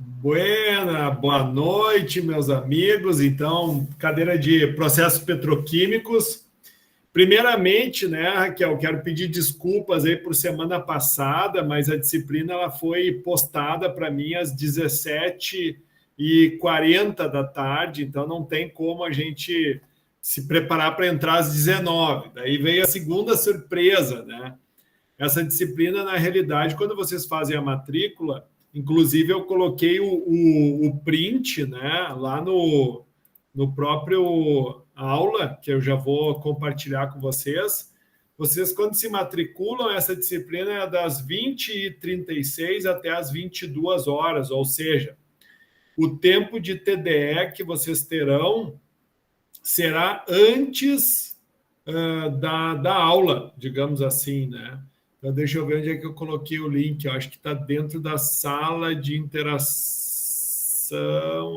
Buena, boa noite, meus amigos. Então, cadeira de processos petroquímicos. Primeiramente, né, Raquel, quero pedir desculpas aí por semana passada, mas a disciplina ela foi postada para mim às 17h40 da tarde, então não tem como a gente se preparar para entrar às 19h. Daí veio a segunda surpresa, né? Essa disciplina, na realidade, quando vocês fazem a matrícula, inclusive eu coloquei o print, né, lá no próprio aula, que eu já vou compartilhar com vocês. Vocês, quando se matriculam, essa disciplina é das 20h36 até as 22 horas, ou seja, o tempo de TDE que vocês terão será antes da aula, digamos assim, né? Então, deixa eu ver onde é que eu coloquei o link. Eu acho que está dentro da sala de interação.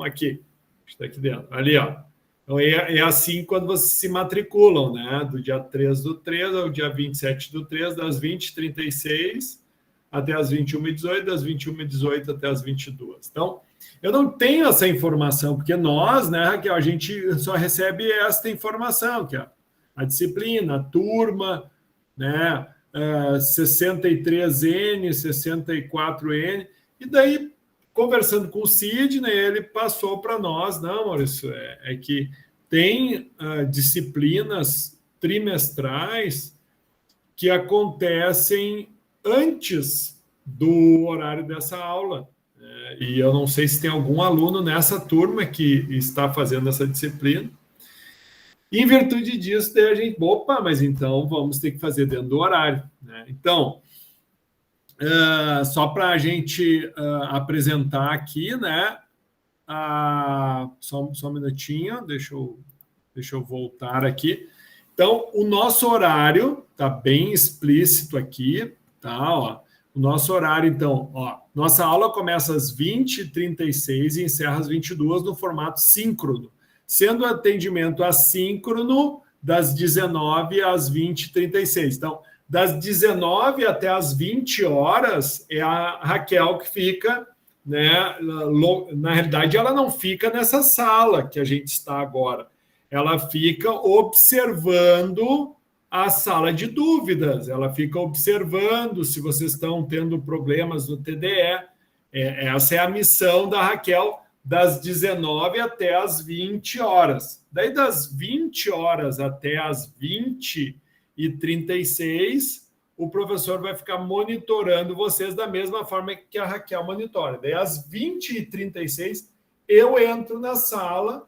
Aqui. Está aqui dentro. Ali, ó. Então, é assim quando vocês se matriculam, né? Do dia 3/3 ao dia 27/3, das 20h36 até as 21h18, das 21h18 até as 22h. Então, eu não tenho essa informação, porque nós, né, Raquel, a gente só recebe esta informação, que é a disciplina, a turma, né? 63N, 64N, e daí, conversando com o Sidney, ele passou para nós, não, Maurício, é que tem disciplinas trimestrais que acontecem antes do horário dessa aula, e eu não sei se tem algum aluno nessa turma que está fazendo essa disciplina. Em virtude disso, daí a gente, opa, mas então vamos ter que fazer dentro do horário, né? Então, só para a gente apresentar aqui, né? Só um minutinho, deixa eu voltar aqui. Então, o nosso horário está bem explícito aqui, tá? Ó, o nosso horário, então, ó, nossa aula começa às 20h36 e encerra às 22h no formato síncrono, sendo o atendimento assíncrono das 19h às 20h36. Então, das 19h até as 20 horas é a Raquel que fica, né? Na realidade, ela não fica nessa sala que a gente está agora. Ela fica observando a sala de dúvidas, ela fica observando se vocês estão tendo problemas no TDE. Essa é a missão da Raquel, das 19h até as 20 horas. Daí, das 20 horas até as 20h36, o professor vai ficar monitorando vocês da mesma forma que a Raquel monitora. Daí, às 20h36, eu entro na sala,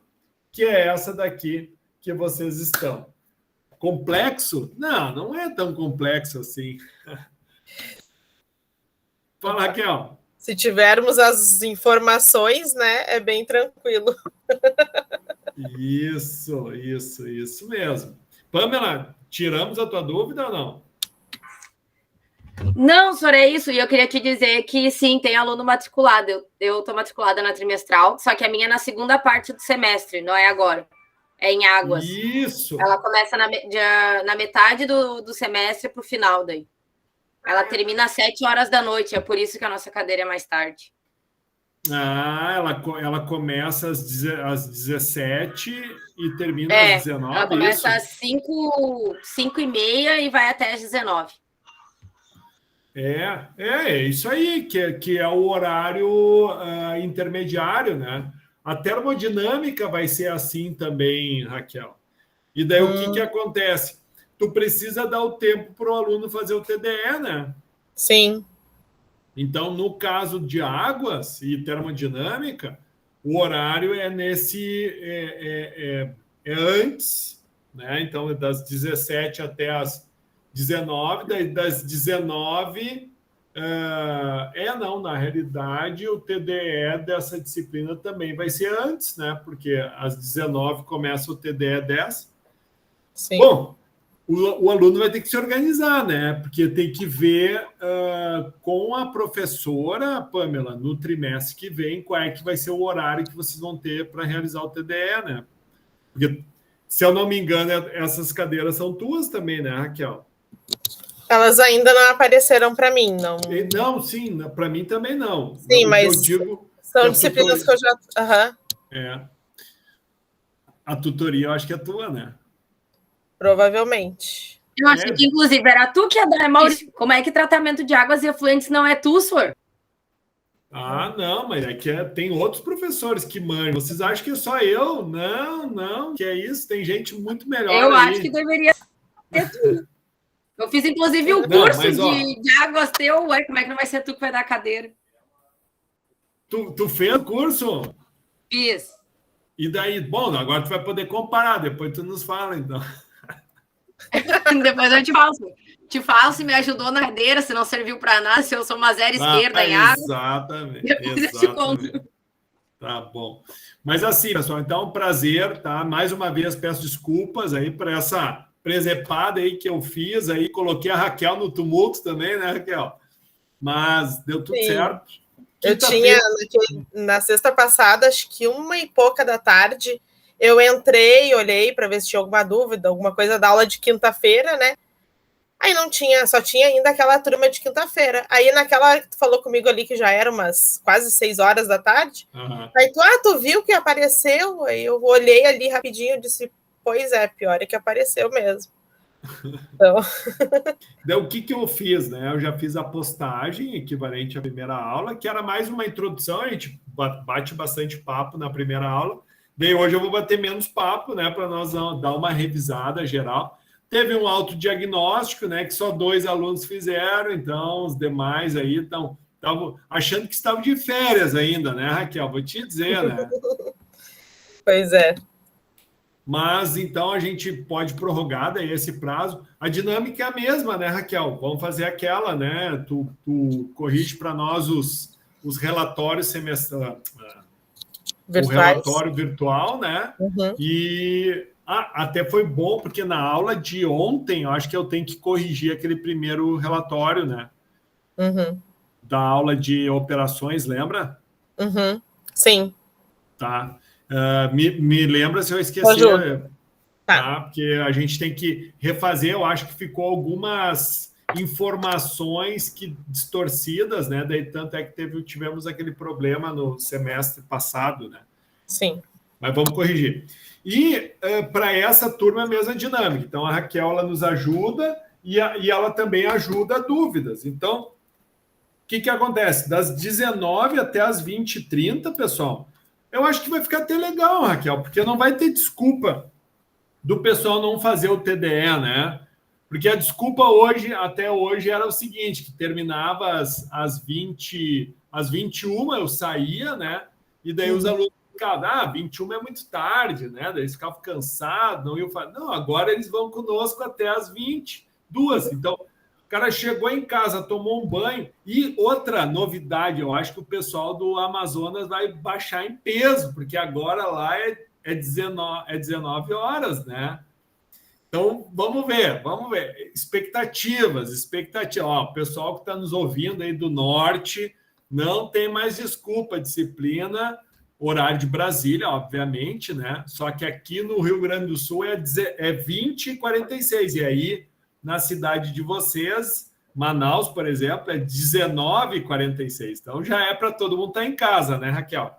que é essa daqui que vocês estão. Complexo? Não, não é tão complexo assim. Fala, Raquel. Se tivermos as informações, né, é bem tranquilo. Isso mesmo. Pamela, tiramos a tua dúvida ou não? Não, senhor, é isso. E eu queria te dizer que sim, tem aluno matriculado. Eu estou matriculada na trimestral, só que a minha é na segunda parte do semestre, não é agora. É em Águas. Isso. Ela começa na metade do semestre para o final daí. Ela termina às 7h da noite, é por isso que a nossa cadeira é mais tarde. Ela começa às 17h e termina às 19h. Ela começa às 5h30 e vai até às 19h. É isso aí, que é o horário intermediário, né? A termodinâmica vai ser assim também, Raquel. E daí o que acontece? Tu precisa dar o tempo para o aluno fazer o TDE, né? Sim. Então, no caso de águas e termodinâmica, o horário é antes, né? Então, é das 17h até as 19h, daí das 19h, na realidade, o TDE dessa disciplina também vai ser antes, né? Porque às 19h começa o TDE 10. Sim. Bom, o aluno vai ter que se organizar, né? Porque tem que ver com a professora, Pamela, no trimestre que vem, qual é que vai ser o horário que vocês vão ter para realizar o TDE, né? Porque, se eu não me engano, essas cadeiras são tuas também, né, Raquel? Elas ainda não apareceram para mim, não. Não, sim, para mim também não. Sim, mas eu digo... São disciplinas que eu já... A tutoria eu acho que é tua, né? Provavelmente. Eu acho que, inclusive, era tu que ia dar, Maurício. Como é que tratamento de águas e efluentes não é tu, senhor? Ah, não, mas é que tem outros professores que manjam. Vocês acham que é só eu? Não, que é isso. Tem gente muito melhor Eu aí. acho que deveria ser tu. Eu fiz, inclusive, o curso de águas teu. Ué, como é que não vai ser tu que vai dar a cadeira? Tu fez o curso? Fiz. E daí, bom, agora tu vai poder comparar. Depois tu nos fala, então. Depois eu te falo se me ajudou na cadeira, se não serviu para nada, se eu sou uma zero esquerda em água. Exatamente. Depois eu te conto. Tá bom. Mas assim, pessoal, então é um prazer, tá? Mais uma vez peço desculpas aí por essa presepada aí que eu fiz aí, coloquei a Raquel no tumulto também, né, Raquel? Mas deu tudo certo. Eu tinha, na sexta passada, acho que 1h pouca da tarde, eu entrei, olhei para ver se tinha alguma dúvida, alguma coisa da aula de quinta-feira, né? Aí não tinha, só tinha ainda aquela turma de quinta-feira. Aí naquela que tu falou comigo ali, que já era umas quase 6 horas da tarde, aí tu viu que apareceu? Aí eu olhei ali rapidinho e disse, pois é, pior é que apareceu mesmo. Então... Daí, o que eu fiz, né? Eu já fiz a postagem equivalente à primeira aula, que era mais uma introdução, a gente bate bastante papo na primeira aula. Daí hoje eu vou bater menos papo, né? Para nós dar uma revisada geral. Teve um autodiagnóstico, né? Que só 2 alunos fizeram, então os demais aí estavam achando que estavam de férias ainda, né, Raquel? Vou te dizer, né? Pois é. Mas, então, a gente pode prorrogar daí esse prazo. A dinâmica é a mesma, né, Raquel? Vamos fazer aquela, né? Tu corrige para nós os relatórios semestrais, o relatório virtual, né? E até foi bom, porque na aula de ontem, eu acho que eu tenho que corrigir aquele primeiro relatório, né? Da aula de operações, lembra? Sim. Tá. Me lembra se eu esqueci, tá? Porque a gente tem que refazer. Eu acho que ficou algumas informações distorcidas, né? Daí tanto é que tivemos aquele problema no semestre passado, né? Sim. Mas vamos corrigir. E para essa turma é a mesma dinâmica. Então a Raquel ela nos ajuda e ela também ajuda dúvidas. Então, o que acontece? Das 19 até as 20h30, pessoal, eu acho que vai ficar até legal, Raquel, porque não vai ter desculpa do pessoal não fazer o TDE, né? Porque a desculpa até hoje, era o seguinte, que terminava às 21 eu saía, né? E daí os alunos ficavam, 21 é muito tarde, né? Daí eles ficavam cansados, não iam fazer. Não, agora eles vão conosco até às 22. Então, o cara chegou em casa, tomou um banho. E outra novidade, eu acho que o pessoal do Amazonas vai baixar em peso, porque agora lá é 19 horas, né? Então, vamos ver. Expectativas. Ó, o pessoal que está nos ouvindo aí do norte, não tem mais desculpa, disciplina, horário de Brasília, obviamente, né? Só que aqui no Rio Grande do Sul é 20h46, e aí na cidade de vocês, Manaus, por exemplo, é 19h46. Então já é para todo mundo estar em casa, né, Raquel?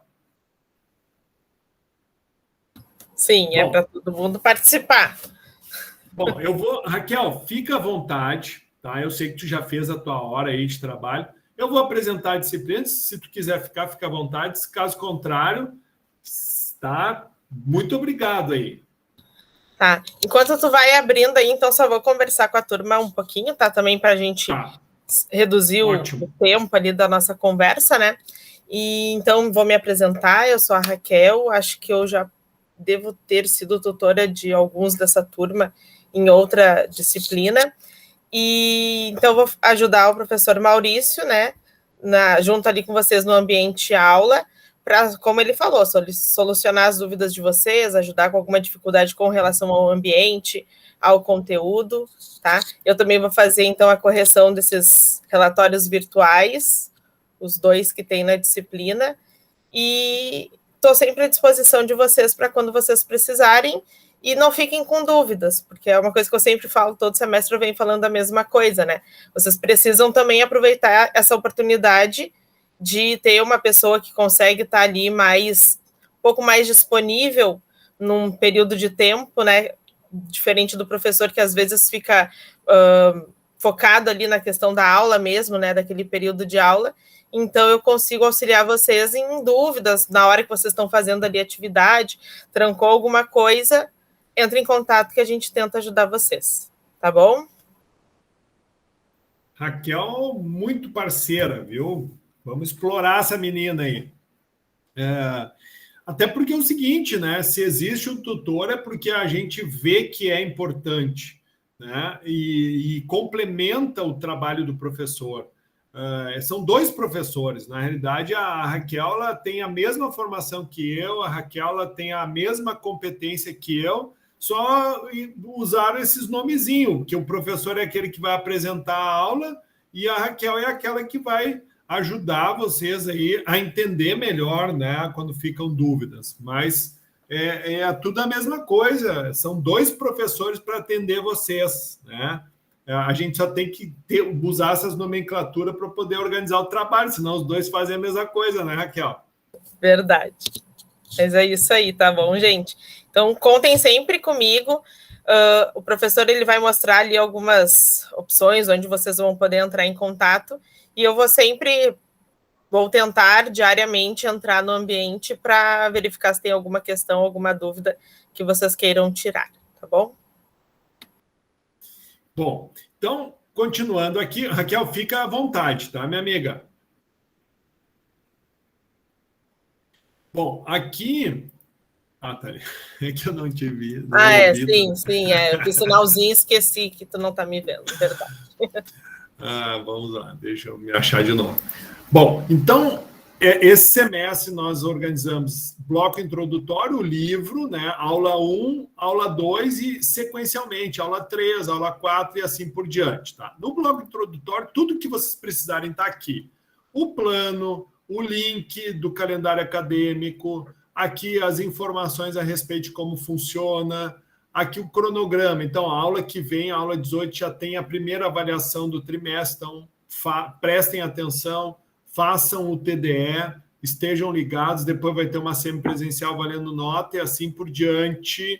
Sim, é para todo mundo participar. Bom, Raquel, fica à vontade, tá? Eu sei que tu já fez a tua hora aí de trabalho. Eu vou apresentar a disciplina, se tu quiser fica à vontade. Caso contrário, tá? Muito obrigado aí. Tá. Enquanto tu vai abrindo aí, então só vou conversar com a turma um pouquinho, tá? Também para a gente reduzir o tempo ali da nossa conversa, né? E então vou me apresentar. Eu sou a Raquel, acho que eu já devo ter sido tutora de alguns dessa turma em outra disciplina. E então vou ajudar o professor Maurício, né? Junto ali com vocês no ambiente aula, para, como ele falou, solucionar as dúvidas de vocês, ajudar com alguma dificuldade com relação ao ambiente, ao conteúdo, tá? Eu também vou fazer, então, a correção desses relatórios virtuais, os 2 que tem na disciplina, e estou sempre à disposição de vocês para quando vocês precisarem, e não fiquem com dúvidas, porque é uma coisa que eu sempre falo, todo semestre eu venho falando a mesma coisa, né? Vocês precisam também aproveitar essa oportunidade de ter uma pessoa que consegue estar ali um pouco mais disponível num período de tempo, né? Diferente do professor que às vezes fica focado ali na questão da aula mesmo, né? Daquele período de aula. Então, eu consigo auxiliar vocês em dúvidas, na hora que vocês estão fazendo ali atividade, trancou alguma coisa, entre em contato que a gente tenta ajudar vocês, tá bom? Raquel, muito parceira, viu? Vamos explorar essa menina aí. Até porque é o seguinte, né? Se existe um tutor é porque a gente vê que é importante, né? E complementa o trabalho do professor. São 2 professores. Na realidade, a Raquel ela tem a mesma formação que eu, a Raquel ela tem a mesma competência que eu, só usaram esses nomezinhos, que o professor é aquele que vai apresentar a aula e a Raquel é aquela que vai ajudar vocês aí a entender melhor, né, quando ficam dúvidas. Mas é tudo a mesma coisa. São 2 professores para atender vocês, né? A gente só tem que usar essas nomenclaturas para poder organizar o trabalho, senão os 2 fazem a mesma coisa, né, Raquel? Verdade. Mas é isso aí, tá bom, gente? Então, contem sempre comigo. O professor ele vai mostrar ali algumas opções onde vocês vão poder entrar em contato e eu vou tentar diariamente entrar no ambiente para verificar se tem alguma questão, alguma dúvida que vocês queiram tirar, tá bom? Bom, então, continuando aqui, Raquel, fica à vontade, tá, minha amiga? Bom, aqui... tá ali. É que eu não te vi. Sim. Eu fiz sinalzinho e esqueci que tu não tá me vendo, verdade. Vamos lá, deixa eu me achar de novo. Bom, então, esse semestre nós organizamos bloco introdutório, o livro, né? Aula 1, aula 2 e, sequencialmente, aula 3, aula 4 e assim por diante, tá? No bloco introdutório, tudo que vocês precisarem está aqui. O plano, o link do calendário acadêmico, aqui as informações a respeito de como funciona, aqui o cronograma. Então, a aula que vem, a aula 18, já tem a primeira avaliação do trimestre, então prestem atenção, façam o TDE, estejam ligados, depois vai ter uma semipresencial valendo nota e assim por diante.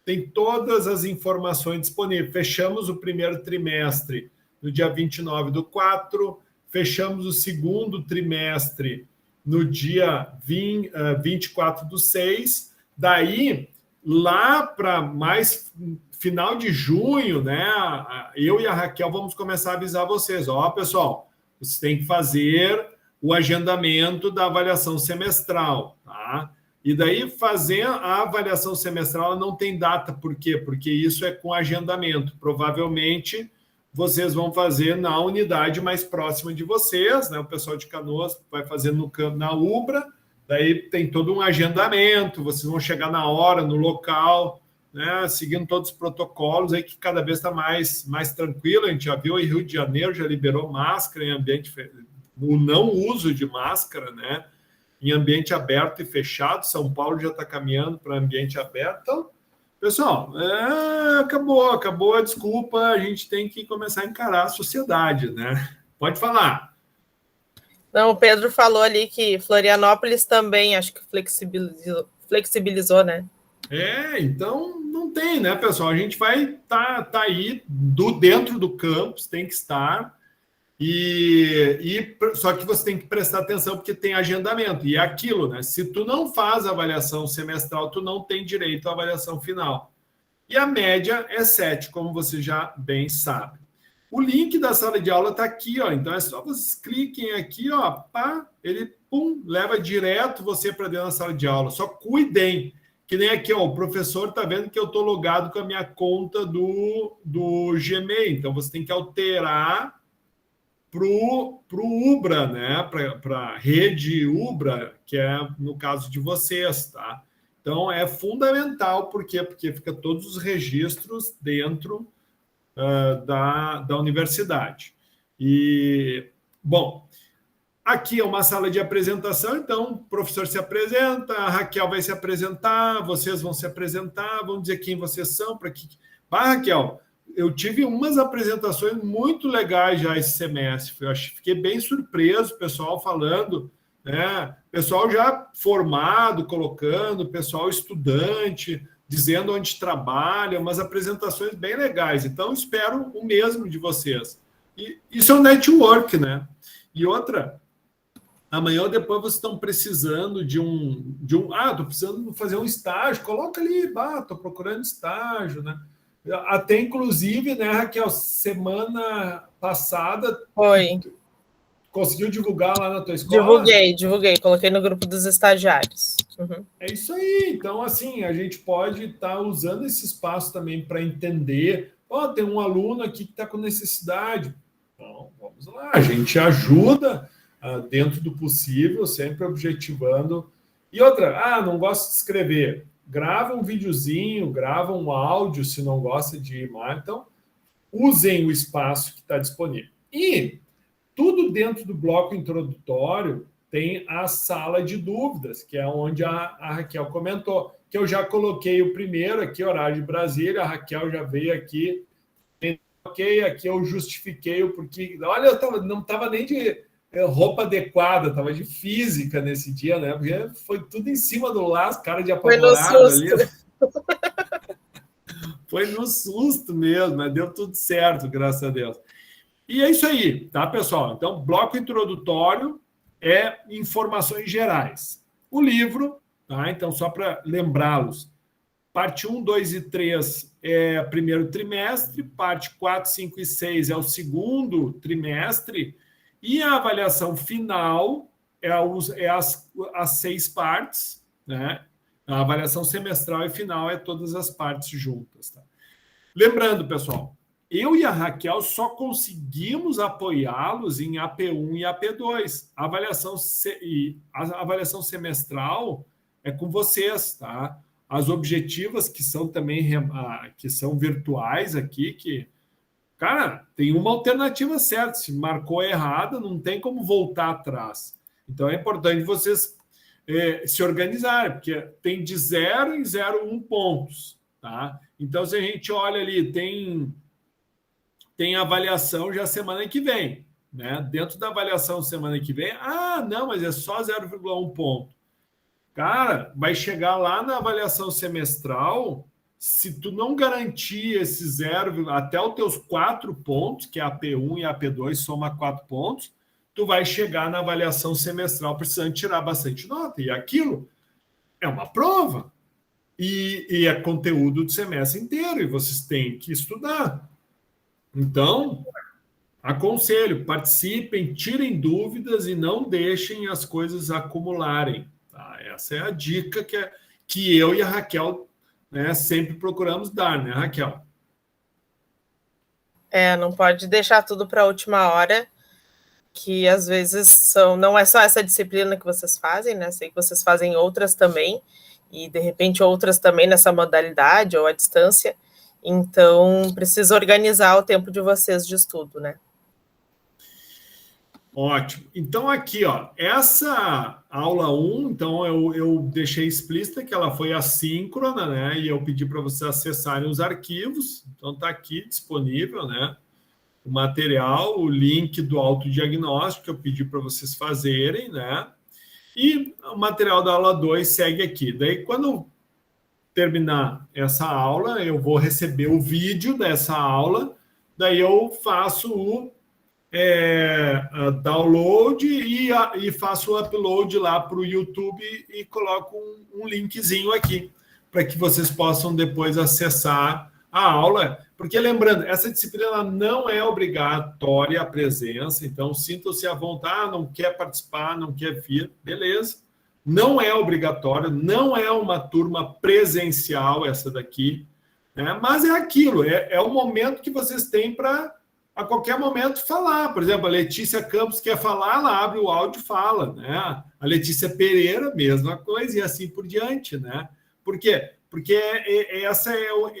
Tem todas as informações disponíveis. Fechamos o primeiro trimestre no dia 29/4, fechamos o segundo trimestre no dia 24/6. Daí, lá para mais final de junho, né? Eu e a Raquel vamos começar a avisar vocês. Pessoal, vocês têm que fazer o agendamento da avaliação semestral, tá? E daí, fazer a avaliação semestral não tem data. Por quê? Porque isso é com agendamento. Provavelmente, vocês vão fazer na unidade mais próxima de vocês, né? O pessoal de Canoas vai fazer no campo, na Ubra, daí tem todo um agendamento, vocês vão chegar na hora, no local, né? Seguindo todos os protocolos, aí que cada vez está mais tranquilo. A gente já viu em Rio de Janeiro, já liberou máscara em ambiente, o não uso de máscara, né? Em ambiente aberto e fechado. São Paulo já está caminhando para ambiente aberto. Então, pessoal, acabou a desculpa, a gente tem que começar a encarar a sociedade, né? Pode falar. Não, o Pedro falou ali que Florianópolis também, acho que flexibilizou, né? Então não tem, né, pessoal? A gente vai tá aí dentro do campus, tem que estar, só que você tem que prestar atenção porque tem agendamento. E é aquilo, né? Se tu não faz a avaliação semestral, tu não tem direito à avaliação final. E a média é 7, como você já bem sabe. O link da sala de aula está aqui, ó. Então é só vocês cliquem aqui, ó, pá, ele leva direto você para dentro da sala de aula. Só cuidem, que nem aqui, ó, o professor está vendo que eu estou logado com a minha conta do Gmail. Então você tem que alterar para o Ubra, né? Para a rede Ubra, que é no caso de vocês, tá? Então é fundamental, por quê? Porque fica todos os registros dentro da universidade. E, bom, aqui é uma sala de apresentação, então o professor se apresenta, a Raquel vai se apresentar, vocês vão se apresentar, vão dizer quem vocês são, para que... Raquel, eu tive umas apresentações muito legais já esse semestre. Fiquei bem surpreso, o pessoal falando, né? Pessoal já formado, colocando, pessoal estudante, dizendo onde trabalha, umas apresentações bem legais. Então, espero o mesmo de vocês. E isso é um network, né? E outra, amanhã ou depois vocês estão precisando de um... estou precisando fazer um estágio, coloca ali, estou procurando estágio, né? Até, inclusive, né, Raquel, semana passada... Foi. Conseguiu divulgar lá na tua escola? Divulguei. Coloquei no grupo dos estagiários. Uhum. É isso aí. Então, assim, a gente pode estar usando esse espaço também para entender. Tem um aluno aqui que está com necessidade. Então, vamos lá. A gente ajuda dentro do possível, sempre objetivando. E outra, não gosto de escrever. Grava um videozinho, grava um áudio, se não gosta de imagem. Então, usem o espaço que está disponível. E tudo dentro do bloco introdutório tem a sala de dúvidas, que é onde a Raquel comentou, que eu já coloquei o primeiro aqui, horário de Brasília, a Raquel já veio aqui, aqui eu justifiquei o porquê. Olha, eu não estava nem de roupa adequada, estava de física nesse dia, né? Porque foi tudo em cima do laço, cara de apavorado ali. Foi no susto mesmo, mas deu tudo certo, graças a Deus. E é isso aí, tá, pessoal? Então, bloco introdutório é informações gerais. O livro, tá? Então, só para lembrá-los, parte 1, 2 e 3 é primeiro trimestre, parte 4, 5 e 6 é o segundo trimestre, e a avaliação final é as 6 partes, né? A avaliação semestral e final é todas as partes juntas, tá? Lembrando, pessoal, eu e a Raquel só conseguimos apoiá-los em AP1 e AP2. A avaliação semestral é com vocês, tá? As objetivas, que são também que são virtuais aqui, que, cara, tem uma alternativa certa. Se marcou errada, não tem como voltar atrás. Então, é importante vocês se organizarem, porque tem de 0 em 0,1 pontos, tá? Então, se a gente olha ali, tem avaliação já semana que vem, né? Dentro da avaliação semana que vem, não, mas é só 0,1 ponto. Cara, vai chegar lá na avaliação semestral, se tu não garantir esse 0, até os teus 4 pontos, que é a P1 e a P2 soma 4 pontos, tu vai chegar na avaliação semestral precisando tirar bastante nota. E aquilo é uma prova. E é conteúdo do semestre inteiro, e vocês têm que estudar. Então, aconselho, participem, tirem dúvidas e não deixem as coisas acumularem. Tá? Essa é a dica que eu e a Raquel, né, sempre procuramos dar, né, Raquel? Não pode deixar tudo para a última hora, que às vezes não é só essa disciplina que vocês fazem, né? Sei que vocês fazem outras também, e de repente outras também nessa modalidade ou à distância. Então, precisa organizar o tempo de vocês de estudo, né? Ótimo. Então, aqui, ó, essa aula 1, então eu deixei explícita que ela foi assíncrona, né? E eu pedi para vocês acessarem os arquivos. Então, está aqui disponível, né? O material, o link do autodiagnóstico que eu pedi para vocês fazerem, né? E o material da aula 2 segue aqui. Daí, quando terminar essa aula, eu vou receber o vídeo dessa aula, daí eu faço o download e faço o upload lá para o YouTube e coloco um linkzinho aqui para que vocês possam depois acessar a aula. Porque, lembrando, essa disciplina não é obrigatória a presença, então sintam-se à vontade, não quer participar, não quer vir, beleza. Não é obrigatório, não é uma turma presencial essa daqui, né? Mas é aquilo, é o momento que vocês têm para, a qualquer momento, falar. Por exemplo, a Letícia Campos quer falar, ela abre o áudio e fala, né? A Letícia Pereira, mesma coisa, e assim por diante, né? Por quê? Porque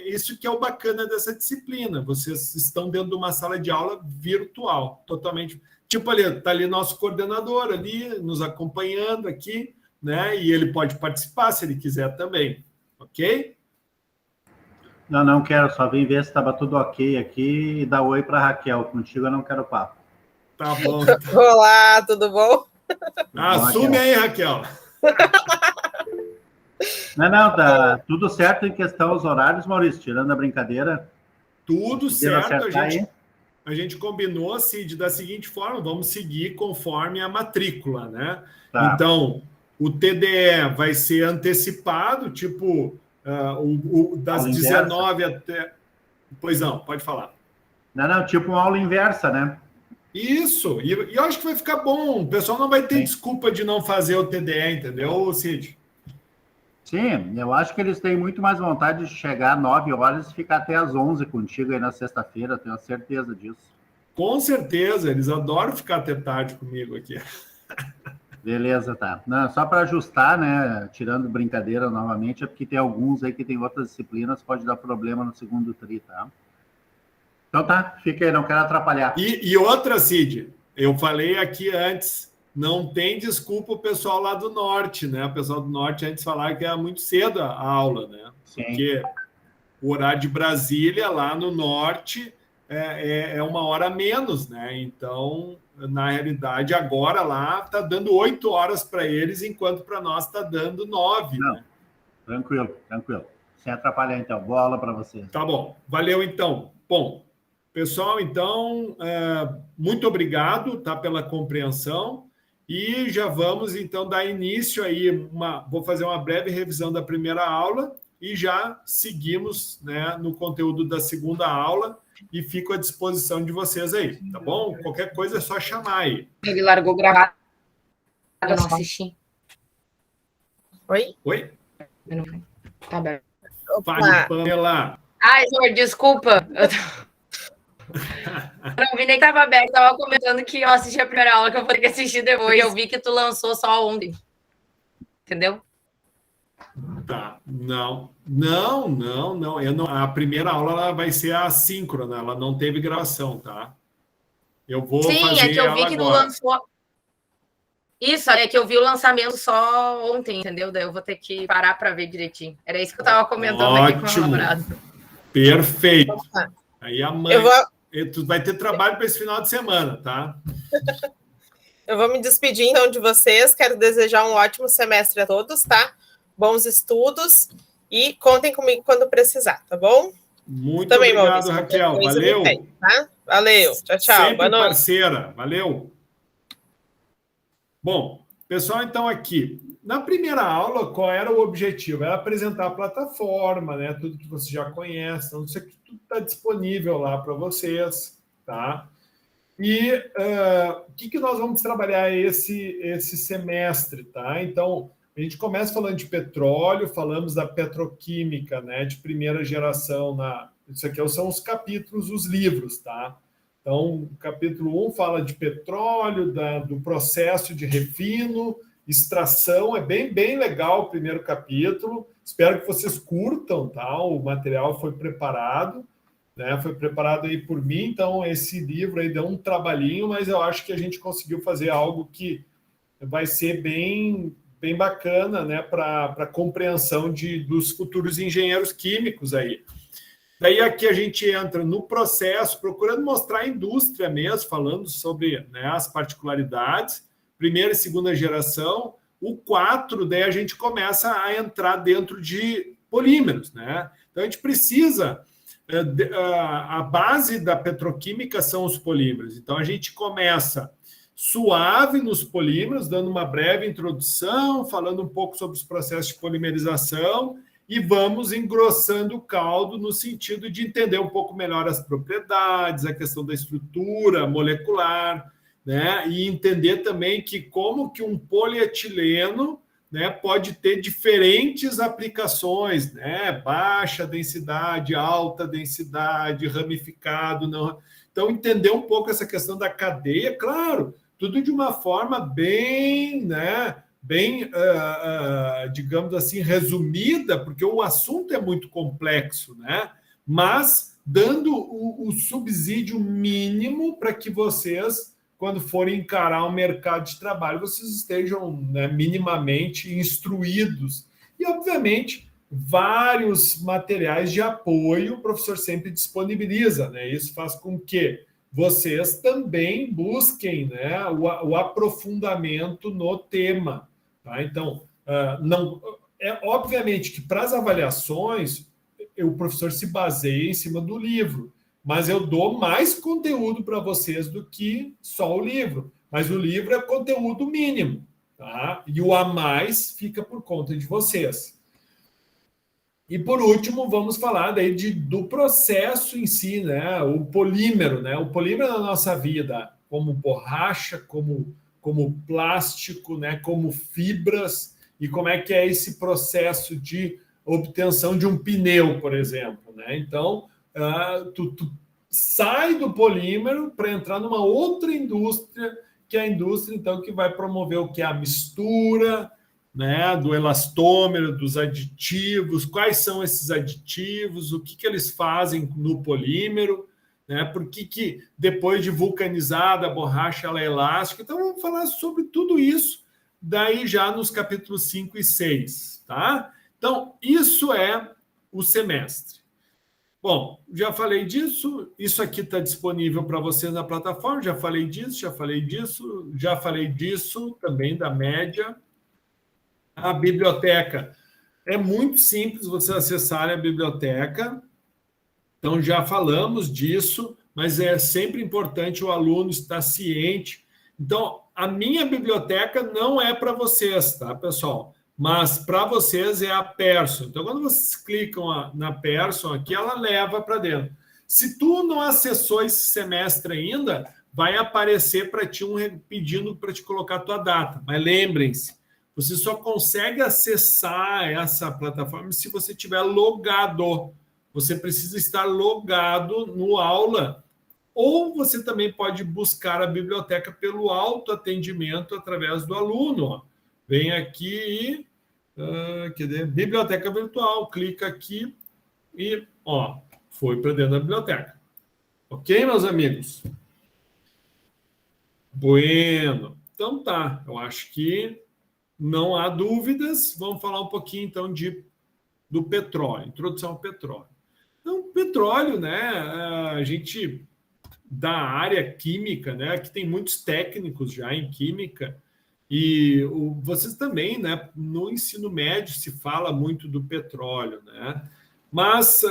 isso que é o bacana dessa disciplina. Vocês estão dentro de uma sala de aula virtual, totalmente. Tipo, ali, está ali nosso coordenador ali, nos acompanhando aqui, né? E ele pode participar se ele quiser também, ok? Não quero, só vim ver se estava tudo ok aqui e dar oi para Raquel. Contigo eu não quero papo. Tá bom. Olá, tudo bom? Assume aí, Raquel. Não, tá tudo certo em questão aos horários, Maurício, tirando a brincadeira. Tudo certo, a gente combinou, assim, da seguinte forma, vamos seguir conforme a matrícula, né? Tá. Então, o TDE vai ser antecipado, tipo, das 19 até... Pois não, pode falar. Não, tipo uma aula inversa, né? Isso, e eu acho que vai ficar bom, o pessoal não vai ter desculpa de não fazer o TDE, entendeu, Cid? Sim, eu acho que eles têm muito mais vontade de chegar às 9 horas e ficar até às 11 contigo aí na sexta-feira, tenho certeza disso. Com certeza, eles adoram ficar até tarde comigo aqui. Beleza, tá. Não, só para ajustar, né, tirando brincadeira novamente, é porque tem alguns aí que tem outras disciplinas, pode dar problema no segundo tri, tá? Então tá, fica aí, não quero atrapalhar. E outra, Cid, eu falei aqui antes, não tem desculpa o pessoal lá do norte, né? O pessoal do norte antes falava que era muito cedo a aula, né? Sim. Porque o horário de Brasília, lá no norte, é 1 hora a menos, né? Então, na realidade, agora lá está dando 8 horas para eles, enquanto para nós está dando 9. Não, né? Tranquilo. Sem atrapalhar, então. Boa aula para você. Tá bom. Valeu, então. Bom, pessoal, então, muito obrigado, tá, pela compreensão. E já vamos, então, dar início aí, vou fazer uma breve revisão da primeira aula e já seguimos, né, no conteúdo da segunda aula e fico à disposição de vocês aí, tá bom? Qualquer coisa é só chamar aí. Ele largou gravado, eu não assisti. Oi? Tá bem. Fale, Pamela. Ai, senhor, desculpa. Eu não vi nem que estava aberto, estava comentando que eu assisti a primeira aula, que eu vou ter que assistir depois. Eu vi que tu lançou só ontem. Entendeu? Tá. Não. A primeira aula ela vai ser assíncrona, ela não teve gravação, tá? Eu vou fazer ela agora. Sim, é que eu vi que tu lançou... Isso, é que eu vi o lançamento só ontem, entendeu? Daí eu vou ter que parar para ver direitinho. Era isso que eu estava comentando aqui com o meu namorado. Perfeito. Aí amanhã... Tu vai ter trabalho para esse final de semana, tá? Eu vou me despedir, então, de vocês. Quero desejar um ótimo semestre a todos, tá? Bons estudos e contem comigo quando precisar, tá bom? Muito obrigado, Maurício, Raquel. Valeu. Tá? Valeu. Tchau. Sempre boa noite. Parceira. Valeu. Bom, pessoal, então aqui... Na primeira aula, qual era o objetivo? Era apresentar a plataforma, né? Tudo que você já conhece. Então, isso aqui tudo está disponível lá para vocês, tá? E o que nós vamos trabalhar esse semestre, tá? Então, a gente começa falando de petróleo, falamos da petroquímica, né? De primeira geração. Isso aqui são os capítulos, os livros, tá? Então, o capítulo 1 fala de petróleo, do processo de refino, extração, é bem legal o primeiro capítulo. Espero que vocês curtam, tá? O material foi preparado, né? Foi preparado aí por mim, então esse livro aí deu um trabalhinho, mas eu acho que a gente conseguiu fazer algo que vai ser bem bacana, né? Para compreensão dos futuros engenheiros químicos aí. Daí aqui a gente entra no processo, procurando mostrar a indústria mesmo, falando sobre, né, as particularidades. Primeira e segunda geração. O 4, daí a gente começa a entrar dentro de polímeros, né? Então, a gente precisa... A base da petroquímica são os polímeros. Então, a gente começa suave nos polímeros, dando uma breve introdução, falando um pouco sobre os processos de polimerização e vamos engrossando o caldo no sentido de entender um pouco melhor as propriedades, a questão da estrutura molecular, né? E entender também que como que um polietileno, né, pode ter diferentes aplicações, né? Baixa densidade, alta densidade, ramificado. Não... Então, entender um pouco essa questão da cadeia, claro, tudo de uma forma bem, né, digamos assim, resumida, porque o assunto é muito complexo, né? Mas dando o subsídio mínimo para que vocês, quando forem encarar o mercado de trabalho, vocês estejam, né, minimamente instruídos. E, obviamente, vários materiais de apoio o professor sempre disponibiliza, né? Isso faz com que vocês também busquem, né, o aprofundamento no tema. Tá? Então, não, obviamente que para as avaliações, o professor se baseia em cima do livro, mas eu dou mais conteúdo para vocês do que só o livro. Mas o livro é conteúdo mínimo, tá? E o a mais fica por conta de vocês. E, por último, vamos falar daí do processo em si, né? O polímero, né? O polímero na nossa vida, como borracha, como plástico, né? Como fibras, e como é que é esse processo de obtenção de um pneu, por exemplo, né? Então, tu sai do polímero para entrar numa outra indústria, que é a indústria, então, que vai promover o que é a mistura, né, do elastômero, dos aditivos, quais são esses aditivos, o que eles fazem no polímero, né, por que depois de vulcanizada a borracha ela é elástica. Então, vamos falar sobre tudo isso daí já nos capítulos 5 e 6. Tá? Então, isso é o semestre. Bom, já falei disso, isso aqui está disponível para vocês na plataforma, já falei disso também da média. A biblioteca é muito simples vocês acessarem a biblioteca, então já falamos disso, mas é sempre importante o aluno estar ciente. Então, a minha biblioteca não é para vocês, tá, pessoal? Mas para vocês é a Pearson. Então, quando vocês clicam na Pearson aqui, ela leva para dentro. Se tu não acessou esse semestre ainda, vai aparecer para ti pedindo para te colocar a tua data. Mas lembrem-se, você só consegue acessar essa plataforma se você estiver logado. Você precisa estar logado no aula. Ou você também pode buscar a biblioteca pelo autoatendimento através do aluno. Ó. Vem aqui e... biblioteca virtual. Clica aqui e foi para dentro da biblioteca. Ok, meus amigos? Bueno. Então tá, eu acho que não há dúvidas. Vamos falar um pouquinho, então, do petróleo. Introdução ao petróleo. Então, petróleo, né? A gente, da área química, né? Aqui tem muitos técnicos já em química. E vocês também, né? No ensino médio se fala muito do petróleo, né? Mas,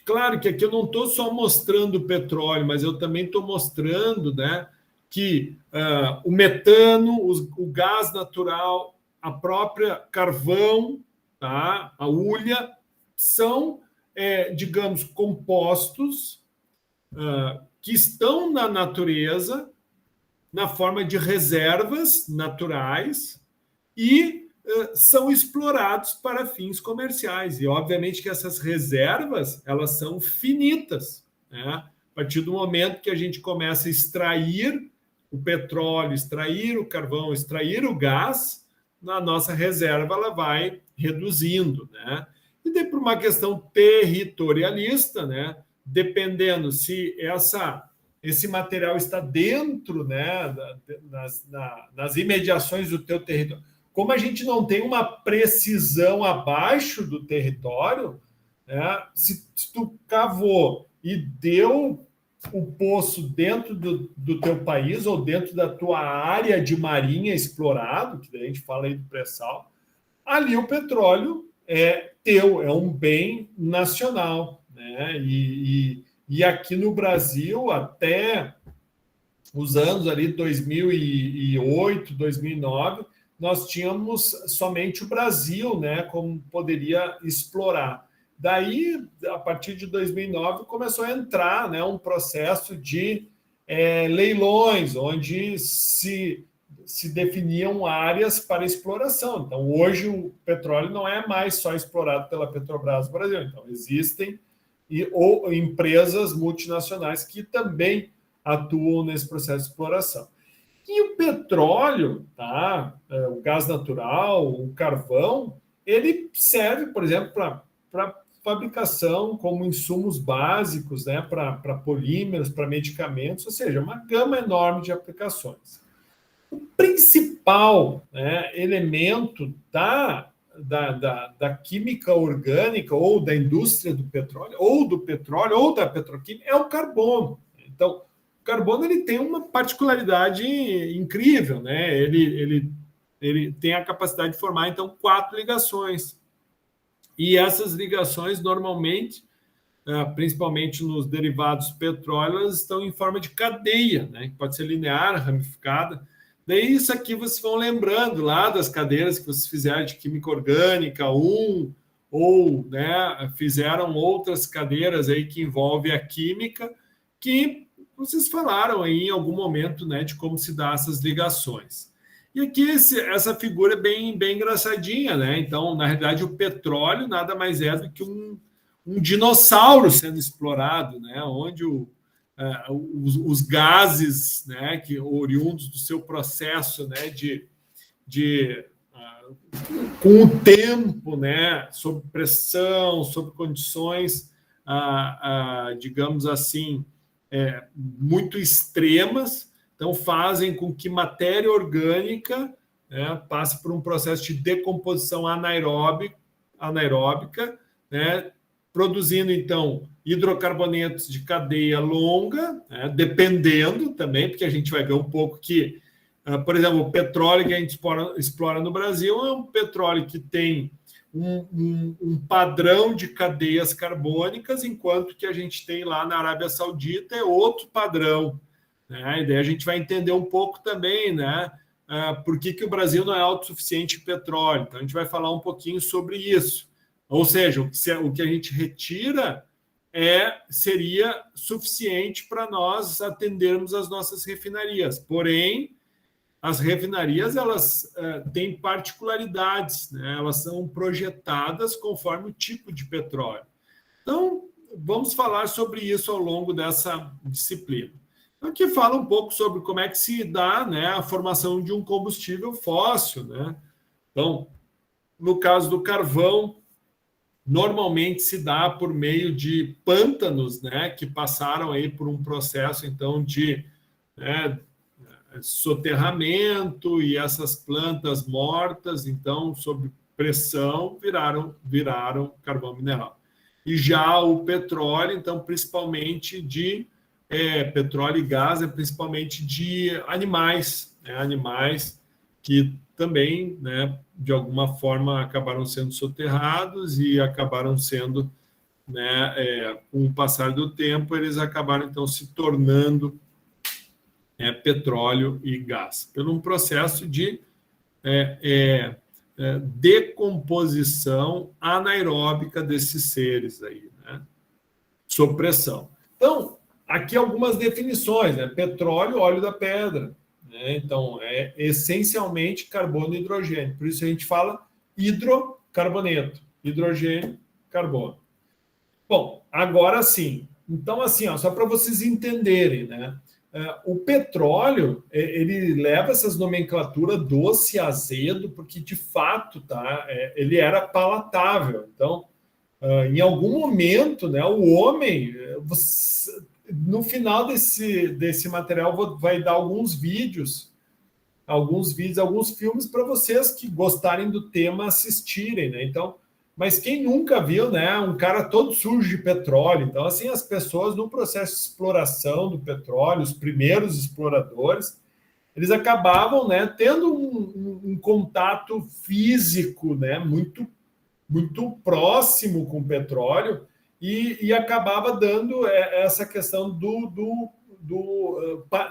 claro que aqui eu não estou só mostrando o petróleo, mas eu também estou mostrando, né? Que o metano, o gás natural, a própria carvão, tá? A hulha, são, digamos, compostos que estão na natureza, na forma de reservas naturais e são explorados para fins comerciais. E, obviamente, que essas reservas elas são finitas, né? A partir do momento que a gente começa a extrair o petróleo, extrair o carvão, extrair o gás, na nossa reserva ela vai reduzindo, né? E daí, por uma questão territorialista, né? Dependendo se esse material está dentro, né, nas imediações do teu território. Como a gente não tem uma precisão abaixo do território, né, se tu cavou e deu o poço dentro do teu país ou dentro da tua área de marinha explorado, que daí a gente fala aí do pré-sal, ali o petróleo é teu, é um bem nacional, né? E aqui no Brasil, até os anos ali 2008, 2009, nós tínhamos somente o Brasil, né, como poderia explorar. Daí, a partir de 2009, começou a entrar, né, um processo de leilões, onde se definiam áreas para exploração. Então, hoje, o petróleo não é mais só explorado pela Petrobras no Brasil. Então, existem ou empresas multinacionais que também atuam nesse processo de exploração. E o petróleo, tá? O gás natural, o carvão, ele serve, por exemplo, para fabricação como insumos básicos, né? Para polímeros, para medicamentos, ou seja, uma gama enorme de aplicações. O principal, né, elemento da química orgânica, ou da indústria do petróleo, ou do petróleo, ou da petroquímica, é o carbono. Então, o carbono ele tem uma particularidade incrível, né? Ele tem a capacidade de formar, então, 4 ligações. E essas ligações, normalmente, principalmente nos derivados petróleos, estão em forma de cadeia, né? Que pode ser linear, ramificada. Daí isso aqui vocês vão lembrando lá das cadeiras que vocês fizeram de química orgânica 1, ou, né, fizeram outras cadeiras aí que envolvem a química, que vocês falaram aí em algum momento, né, de como se dá essas ligações. E aqui essa figura é bem engraçadinha, né? Então, na realidade, o petróleo nada mais é do que um dinossauro sendo explorado, né? Onde os gases, né, que oriundos do seu processo, né, com o tempo, né, sob pressão, sob condições, digamos assim, muito extremas, então fazem com que matéria orgânica, né, passe por um processo de decomposição anaeróbica, né, produzindo, então, hidrocarbonetos de cadeia longa, né, dependendo também, porque a gente vai ver um pouco que, por exemplo, o petróleo que a gente explora no Brasil é um petróleo que tem um padrão de cadeias carbônicas, enquanto que a gente tem lá na Arábia Saudita é outro padrão, né? E daí a gente vai entender um pouco também, né, por que o Brasil não é autossuficiente em petróleo. Então, a gente vai falar um pouquinho sobre isso. Ou seja, o que a gente retira seria suficiente para nós atendermos as nossas refinarias. Porém, as refinarias elas têm particularidades, né? Elas são projetadas conforme o tipo de petróleo. Então, vamos falar sobre isso ao longo dessa disciplina. Aqui fala um pouco sobre como é que se dá, né, a formação de um combustível fóssil, né? Então, no caso do carvão, normalmente se dá por meio de pântanos, né, que passaram aí por um processo, então, de, né, soterramento, e essas plantas mortas, então, sob pressão, viraram carvão mineral. E já o petróleo, então, principalmente de petróleo e gás, principalmente de animais, né, animais que também, né, de alguma forma acabaram sendo soterrados e acabaram sendo, né, com o passar do tempo, eles acabaram, então, se tornando petróleo e gás, pelo um processo de decomposição anaeróbica desses seres aí, né, sob pressão. Então, aqui algumas definições, né? Petróleo, óleo da pedra, né? Então, é essencialmente carbono e hidrogênio. Por isso a gente fala hidrocarboneto, hidrogênio, carbono. Bom, agora sim. Então, assim, ó, só para vocês entenderem, né? O petróleo, ele leva essas nomenclaturas doce e azedo, porque, de fato, tá, ele era palatável. Então, em algum momento, né, o homem... No final desse material, vai dar alguns vídeos, alguns filmes para vocês que gostarem do tema assistirem, né? Então, mas quem nunca viu, né, um cara todo sujo de petróleo? Então, assim, as pessoas no processo de exploração do petróleo, os primeiros exploradores, eles acabavam, né, tendo um contato físico, né, muito, muito próximo com o petróleo, e acabava dando essa questão do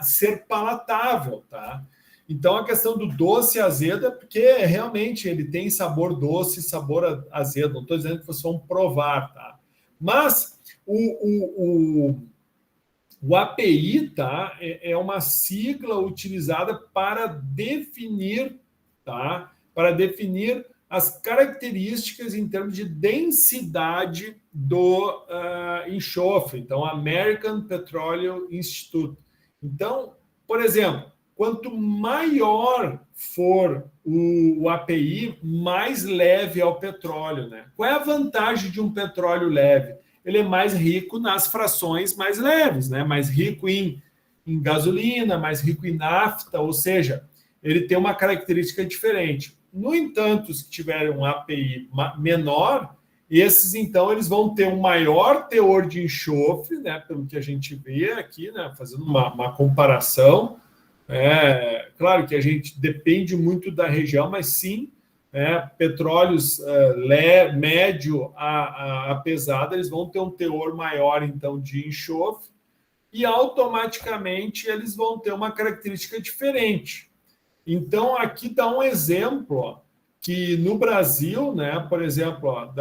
ser palatável, tá? Então, a questão do doce e azedo é porque realmente ele tem sabor doce e sabor azedo. Não estou dizendo que vocês vão provar, tá? Mas o API, tá, é uma sigla utilizada para definir, tá? Para definir as características em termos de densidade do enxofre. Então, American Petroleum Institute. Então, por exemplo, quanto maior for o API, mais leve é o petróleo, né? Qual é a vantagem de um petróleo leve? Ele é mais rico nas frações mais leves, né? Mais rico em gasolina, mais rico em nafta, ou seja, ele tem uma característica diferente. No entanto, os que tiverem um API menor, esses, então, eles vão ter um maior teor de enxofre, né, pelo que a gente vê aqui, né, fazendo uma comparação. Claro que a gente depende muito da região, mas sim, petróleos médio a pesado, eles vão ter um teor maior, então, de enxofre, e automaticamente eles vão ter uma característica diferente. Então, aqui dá um exemplo, ó, que no Brasil, né, por exemplo, ó,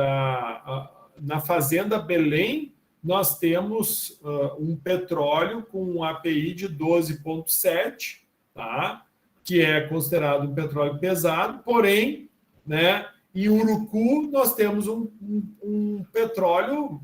na Fazenda Belém, nós temos um petróleo com um API de 12,7, tá? Que é considerado um petróleo pesado, porém, né, em Urucu nós temos um petróleo,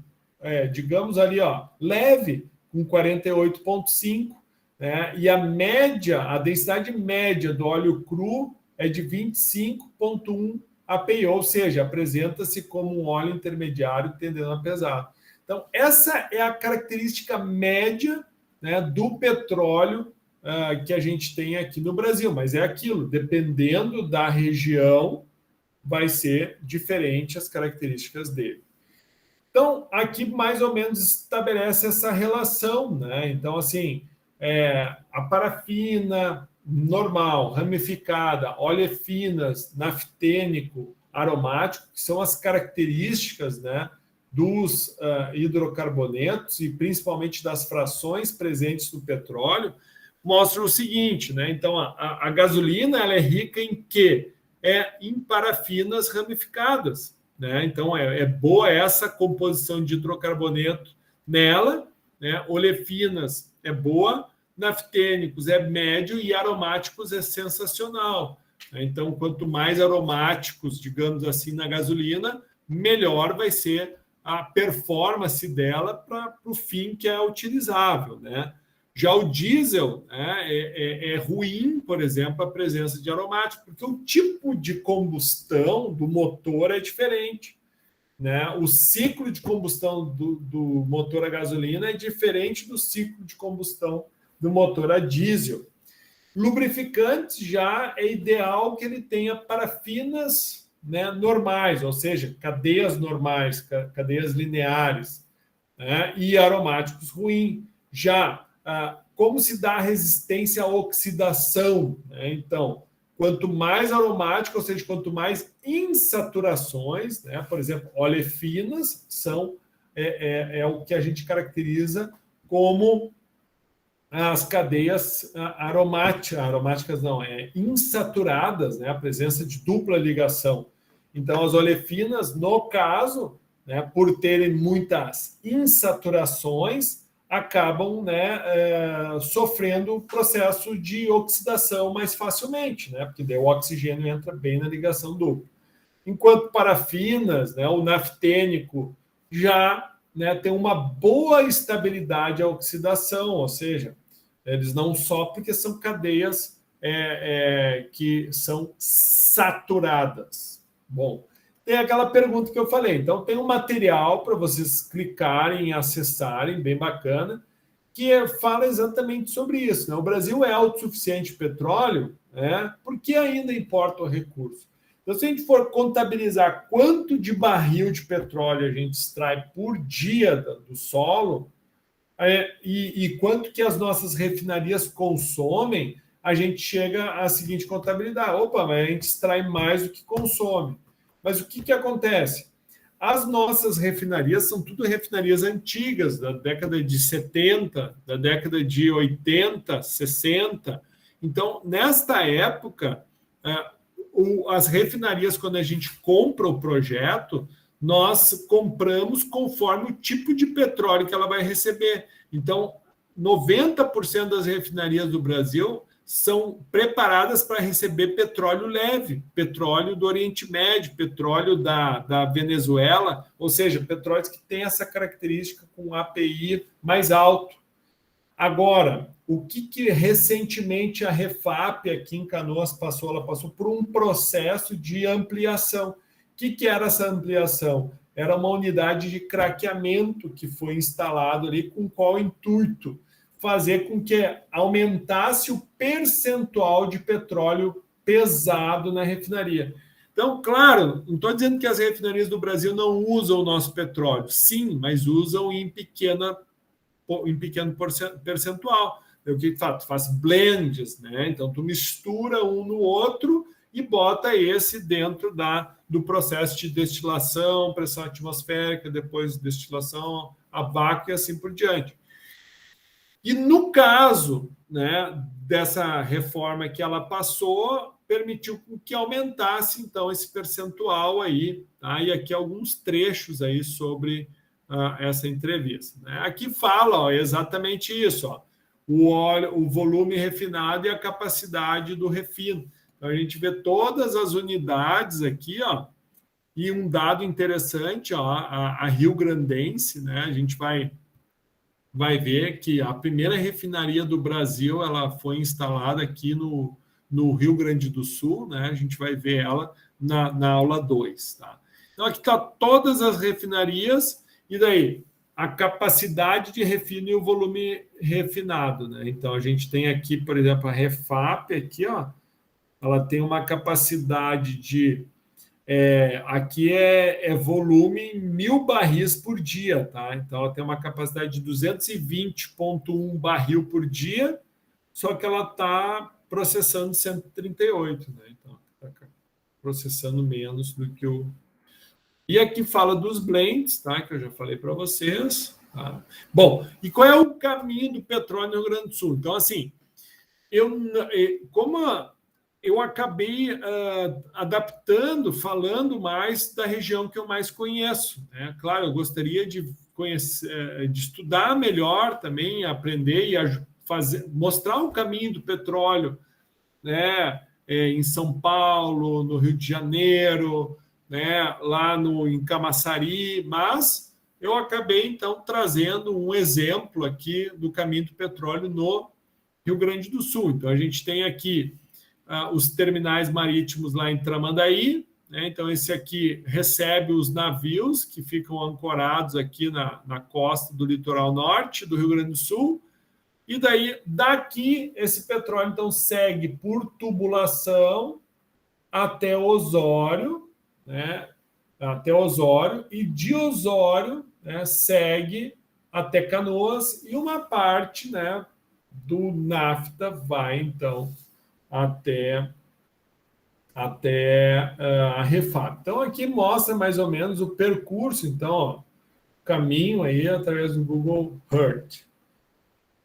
digamos ali, ó, leve, com 48,5, né? E a densidade média do óleo cru é de 25,1 API, ou seja, apresenta-se como um óleo intermediário tendendo a pesado. Então, essa é a característica média, né, do petróleo que a gente tem aqui no Brasil, mas é aquilo, dependendo da região, vai ser diferente as características dele. Então, aqui mais ou menos estabelece essa relação, né? Então, assim, a parafina normal, ramificada, olefinas, naftênico, aromático, que são as características, né, dos hidrocarbonetos e principalmente das frações presentes no petróleo, mostram o seguinte, né? Então, a gasolina ela é rica em quê? Em parafinas ramificadas, né? Então, é boa essa composição de hidrocarboneto nela, né? Olefinas é boa, naftênicos é médio e aromáticos é sensacional. Então, quanto mais aromáticos, digamos assim, na gasolina, melhor vai ser a performance dela para o fim que é utilizável, né? Já o diesel, né, é ruim, por exemplo, a presença de aromático, porque o tipo de combustão do motor é diferente, né? O ciclo de combustão do motor a gasolina é diferente do ciclo de combustão do motor a diesel. Lubrificantes já é ideal que ele tenha parafinas, né, normais, ou seja, cadeias normais, cadeias lineares, né, e aromáticos ruins. Já como se dá resistência à oxidação, né? Então, quanto mais aromático, ou seja, quanto mais insaturações, né? Por exemplo, olefinas são o que a gente caracteriza como as cadeias aromáticas não, insaturadas, né? A presença de dupla ligação. Então, as olefinas, no caso, né, por terem muitas insaturações, acabam, né, sofrendo o processo de oxidação mais facilmente, né, porque daí o oxigênio entra bem na ligação dupla. Enquanto parafinas, né, o naftênico já, né, tem uma boa estabilidade à oxidação, ou seja, eles não só porque são cadeias que são saturadas. Bom, tem aquela pergunta que eu falei. Então, tem um material para vocês clicarem e acessarem, bem bacana, que fala exatamente sobre isso, né? O Brasil é autossuficiente em petróleo, né? Por que ainda importa o recurso? Então, se a gente for contabilizar quanto de barril de petróleo a gente extrai por dia do solo e quanto que as nossas refinarias consomem, a gente chega à seguinte contabilidade. Opa, mas a gente extrai mais do que consome. Mas o que acontece? As nossas refinarias são tudo refinarias antigas, da década de 70, da década de 80, 60. Então, nesta época, as refinarias, quando a gente compra o projeto, nós compramos conforme o tipo de petróleo que ela vai receber. Então, 90% das refinarias do Brasil são preparadas para receber petróleo leve, petróleo do Oriente Médio, petróleo da Venezuela, ou seja, petróleos que têm essa característica com API mais alto. Agora, o que recentemente a Refap aqui em Canoas passou? Ela passou por um processo de ampliação. O que era essa ampliação? Era uma unidade de craqueamento que foi instalado ali, com qual intuito? fazer com que aumentasse o percentual de petróleo pesado na refinaria. Então, claro, não estou dizendo que as refinarias do Brasil não usam o nosso petróleo. Sim, mas usam em pequeno percentual. O que tu faz blends, né? Então, tu mistura um no outro e bota esse dentro do processo de destilação, pressão atmosférica, depois destilação a vácuo e assim por diante. E no caso, né, dessa reforma que ela passou, permitiu que aumentasse, então, esse percentual aí, tá? E aqui alguns trechos aí sobre essa entrevista, né? Aqui fala, ó, exatamente isso, ó, o volume refinado e a capacidade do refino. Então, a gente vê todas as unidades aqui, ó, e um dado interessante, ó, a Rio Grandense, né? A gente vai ver que a primeira refinaria do Brasil ela foi instalada aqui no Rio Grande do Sul, né? A gente vai ver ela na aula 2. Tá? Então, aqui está todas as refinarias, e daí a capacidade de refino e o volume refinado. Né? Então, a gente tem aqui, por exemplo, a Refap, aqui, ó, ela tem uma capacidade de... aqui é volume em 1.000 barris por dia, tá? Então, ela tem uma capacidade de 220,1 barril por dia, só que ela está processando 138, né? Então, está processando menos do que o... E aqui fala dos blends, tá? Que eu já falei para vocês. Tá? Bom, e qual é o caminho do petróleo no Rio Grande do Sul? Então, assim, eu acabei adaptando, falando mais da região que eu mais conheço. Né? Claro, eu gostaria de conhecer, de estudar melhor também, aprender e mostrar o caminho do petróleo, né? Em São Paulo, no Rio de Janeiro, né? Lá em Camaçari, mas eu acabei, então, trazendo um exemplo aqui do caminho do petróleo no Rio Grande do Sul. Então, a gente tem aqui os terminais marítimos lá em Tramandaí, né? Então, esse aqui recebe os navios que ficam ancorados aqui na costa do litoral norte do Rio Grande do Sul, e daí, daqui, esse petróleo, então, segue por tubulação até Osório, né? Até Osório, e de Osório, né, segue até Canoas, e uma parte, né, do nafta vai, então, até a Refap. Então, aqui mostra mais ou menos o percurso, então, ó, caminho aí através do Google Earth.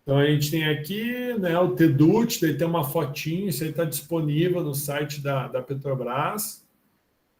Então, a gente tem aqui, né, o TEDUT, daí tem uma fotinho, isso aí está disponível no site da Petrobras.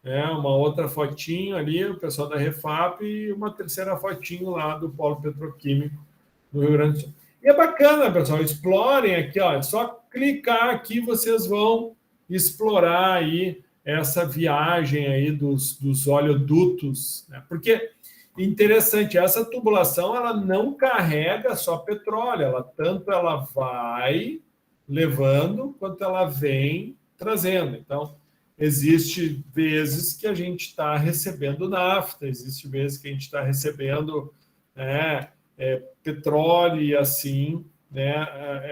Uma outra fotinho ali, o pessoal da Refap, e uma terceira fotinho lá do Polo Petroquímico do Rio Grande do Sul. E é bacana, pessoal, explorem aqui, ó, é só clicar aqui, vocês vão explorar aí essa viagem aí dos oleodutos, né? Porque, interessante, essa tubulação, ela não carrega só petróleo, tanto ela vai levando, quanto ela vem trazendo. Então, existe vezes que a gente está recebendo nafta, existe vezes que a gente está recebendo petróleo e assim, né,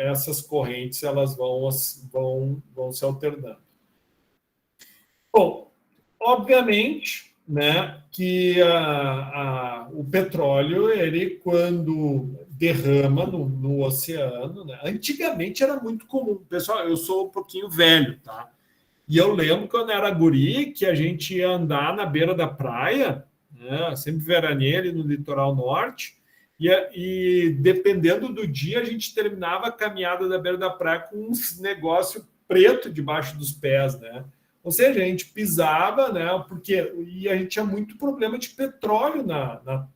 essas correntes elas vão se alternando. Bom, obviamente, né, que o petróleo, ele quando derrama no oceano, né, antigamente era muito comum. Pessoal, eu sou um pouquinho velho, tá? E eu lembro quando era guri que a gente ia andar na beira da praia, né, sempre veraneio ali no litoral norte, e dependendo do dia a gente terminava a caminhada da beira da praia com um negócio preto debaixo dos pés, né? Ou seja, a gente pisava, né? E a gente tinha muito problema de petróleo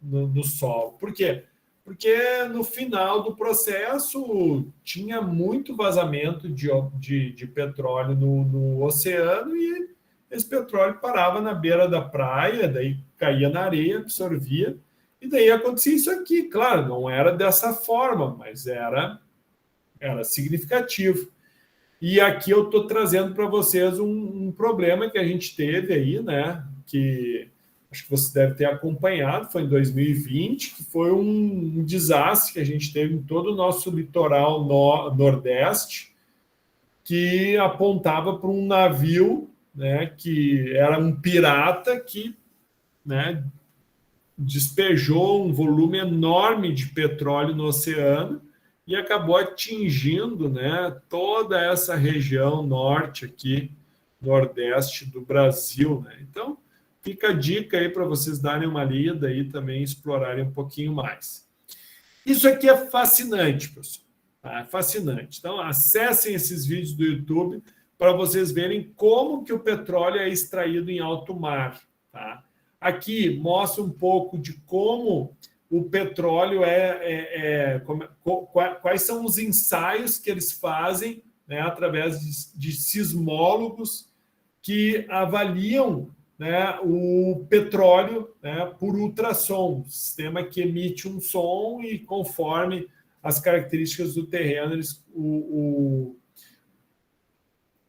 no solo. Por quê? Porque no final do processo tinha muito vazamento de petróleo no oceano, e esse petróleo parava na beira da praia, daí caía na areia, absorvia, e daí acontecia isso aqui. Claro, não era dessa forma, mas era significativo. E aqui eu estou trazendo para vocês um problema que a gente teve aí, né? Que acho que você deve ter acompanhado, foi em 2020, que foi um desastre que a gente teve em todo o nosso litoral nordeste, que apontava para um navio, né, que era um pirata que, né, despejou um volume enorme de petróleo no oceano e acabou atingindo, né, toda essa região norte aqui, nordeste do Brasil, né? Então, fica a dica aí para vocês darem uma lida e também explorarem um pouquinho mais. Isso aqui é fascinante, pessoal. Tá? É fascinante. Então, acessem esses vídeos do YouTube para vocês verem como que o petróleo é extraído em alto mar. Tá? Aqui mostra um pouco de como o petróleo quais são os ensaios que eles fazem, né, através de sismólogos que avaliam, né, o petróleo, né, por ultrassom, um sistema que emite um som e conforme as características do terreno,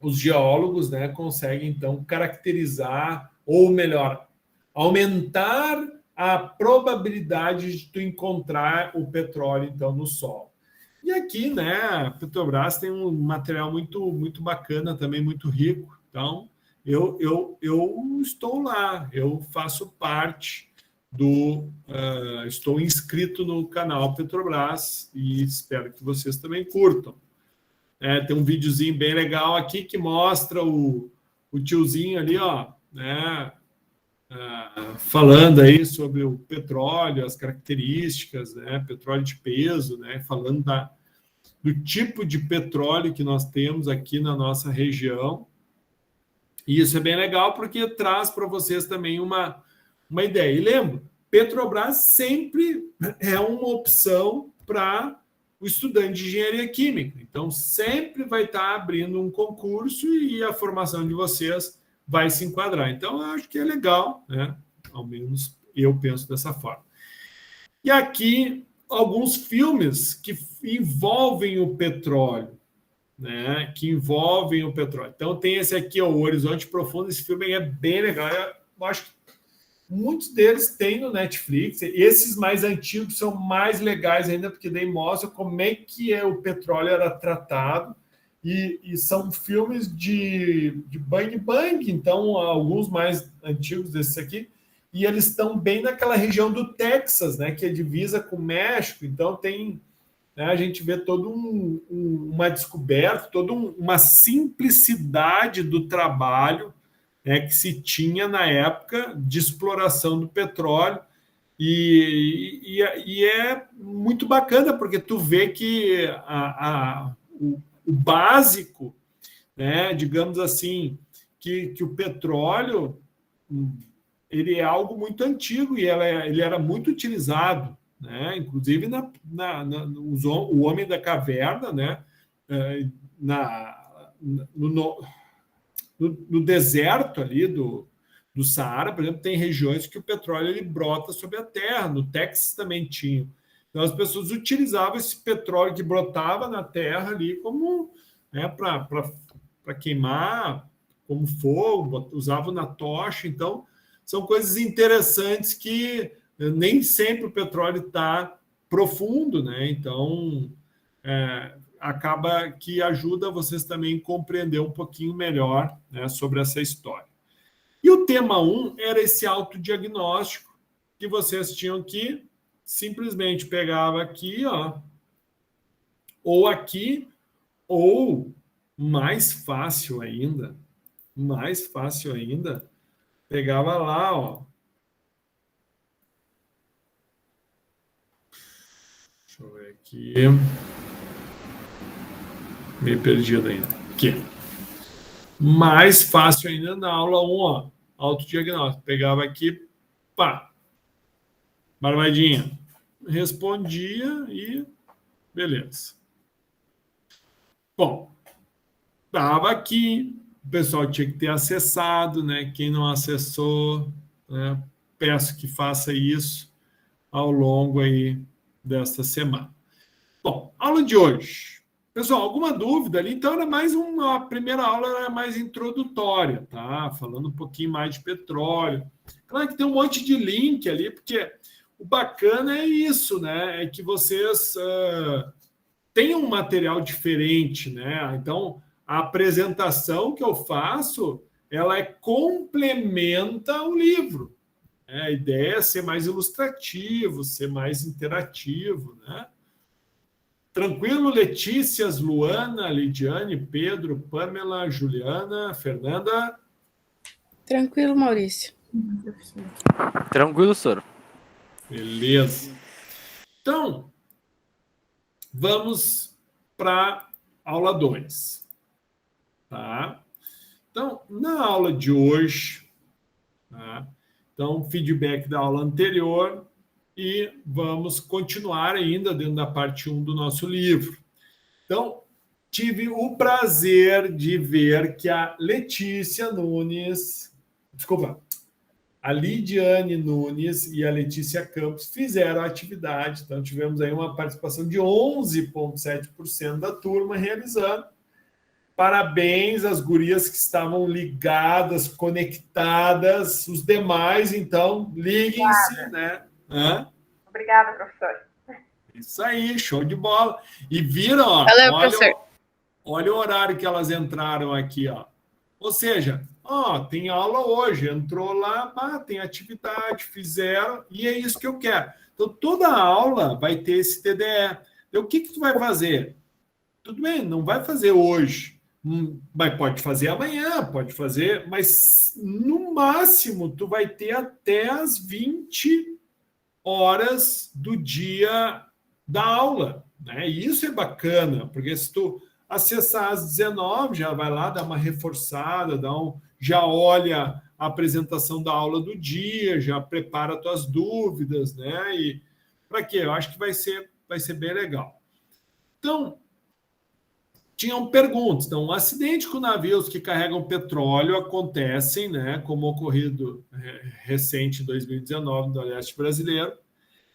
os geólogos, né, conseguem então caracterizar, ou melhor, aumentar a probabilidade de tu encontrar o petróleo então no solo. E aqui, né, a Petrobras tem um material muito bacana, também muito rico. Então, eu estou lá, eu faço parte estou inscrito no canal Petrobras e espero que vocês também curtam. Tem um videozinho bem legal aqui que mostra o tiozinho ali, ó, né, falando aí sobre o petróleo, as características, né, petróleo de peso, né, falando do tipo de petróleo que nós temos aqui na nossa região. E isso é bem legal porque traz para vocês também uma ideia. E lembra, Petrobras sempre é uma opção para o estudante de engenharia química. Então, sempre vai estar abrindo um concurso e a formação de vocês vai se enquadrar. Então, eu acho que é legal, né? Ao menos eu penso dessa forma. E aqui, alguns filmes que envolvem o petróleo, né? Que envolvem o petróleo. Então, tem esse aqui, O Horizonte Profundo. Esse filme é bem legal. Eu acho que muitos deles têm no Netflix. Esses mais antigos são mais legais ainda, porque daí mostra como é que o petróleo era tratado. E são filmes de bang, então, alguns mais antigos desses aqui, e eles estão bem naquela região do Texas, né, que é divisa com o México, então tem, né, a gente vê toda uma descoberta, toda uma simplicidade do trabalho, né, que se tinha na época de exploração do petróleo, e é muito bacana, porque tu vê que o básico, né, digamos assim, que o petróleo ele é algo muito antigo e ele era muito utilizado, né? Inclusive o homem da caverna, né, no deserto ali do Saara, por exemplo, tem regiões que o petróleo ele brota sobre a terra. No Texas também tinha. Então, as pessoas utilizavam esse petróleo que brotava na terra ali como, né, para queimar, como fogo, usavam na tocha. Então, são coisas interessantes que nem sempre o petróleo está profundo, né? Então, acaba que ajuda vocês também a compreender um pouquinho melhor, né, sobre essa história. E o tema 1 era esse autodiagnóstico que vocês tinham que simplesmente pegava aqui, ó, ou aqui, ou mais fácil ainda, pegava lá, ó. Deixa eu ver aqui. Meio perdido ainda. Aqui. Mais fácil ainda na aula 1, ó, autodiagnóstico. Pegava aqui, pá, barbadinha. Respondia e beleza. Bom, estava aqui, o pessoal tinha que ter acessado, né? Quem não acessou, né, peço que faça isso ao longo aí desta semana. Bom, aula de hoje. Pessoal, alguma dúvida ali? Então, era mais a primeira aula era mais introdutória, tá? Falando um pouquinho mais de petróleo. Claro que tem um monte de link ali, porque o bacana é isso, né? É que vocês têm um material diferente, né? Então, a apresentação que eu faço, ela complementa o livro. A ideia é ser mais ilustrativo, ser mais interativo, né? Tranquilo, Letícias, Luana, Lidiane, Pedro, Pamela, Juliana, Fernanda? Tranquilo, Maurício. Tranquilo, senhor. Beleza. Então, vamos para aula 2. Tá? Então, na aula de hoje, tá? Então, feedback da aula anterior e vamos continuar ainda dentro da parte 1 do nosso livro. Então, tive o prazer de ver que a Letícia Nunes, a Lidiane Nunes e a Letícia Campos fizeram a atividade. Então, tivemos aí uma participação de 11,7% da turma realizando. Parabéns às gurias que estavam ligadas, conectadas. Os demais, então, liguem-se, né? Obrigada, professor. Isso aí, show de bola. E viram, ó, Valeu, professor. Olha o horário que elas entraram aqui, ó. Ou seja, tem aula hoje, entrou lá, tem atividade, fizeram, e é isso que eu quero. Então, toda aula vai ter esse TDE. Então, o que tu vai fazer? Tudo bem, não vai fazer hoje, mas pode fazer amanhã, pode fazer, mas no máximo tu vai ter até as 20 horas do dia da aula, né? E isso é bacana, porque se tu acessar às 19, já vai lá, dá uma reforçada, já olha a apresentação da aula do dia, já prepara tuas dúvidas, né? E para quê? Eu acho que vai ser bem legal. Então, tinham perguntas. Então, um acidente com navios que carregam petróleo acontecem, né, como ocorrido recente em 2019 no Oeste brasileiro.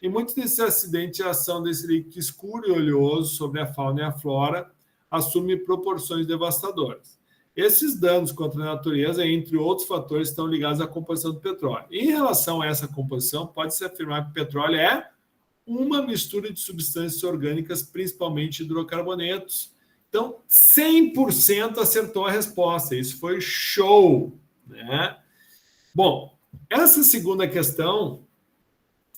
E muitos desses acidentes, a ação desse líquido escuro e oleoso sobre a fauna e a flora assume proporções devastadoras. Esses danos contra a natureza, entre outros fatores, estão ligados à composição do petróleo. Em relação a essa composição, pode-se afirmar que o petróleo é uma mistura de substâncias orgânicas, principalmente hidrocarbonetos. Então, 100% acertou a resposta. Isso foi show, né? Bom, essa segunda questão,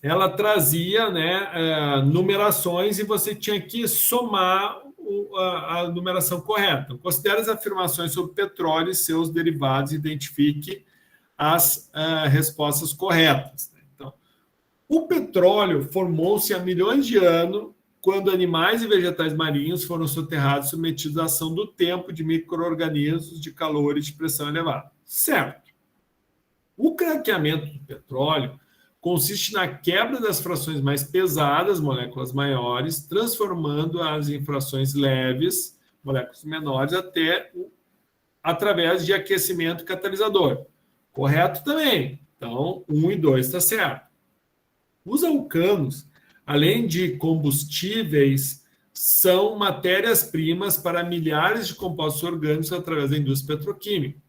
ela trazia, né, numerações e você tinha que somar a numeração correta. Considere as afirmações sobre petróleo e seus derivados e identifique as respostas corretas. Então, o petróleo formou-se há milhões de anos quando animais e vegetais marinhos foram soterrados submetidos à ação do tempo de micro-organismos de calor e de pressão elevada. Certo. O craqueamento do petróleo consiste na quebra das frações mais pesadas, moléculas maiores, transformando-as em frações leves, moléculas menores, através de aquecimento catalisador. Correto também. Então, 1 e 2 está certo. Os alcanos, além de combustíveis, são matérias-primas para milhares de compostos orgânicos através da indústria petroquímica.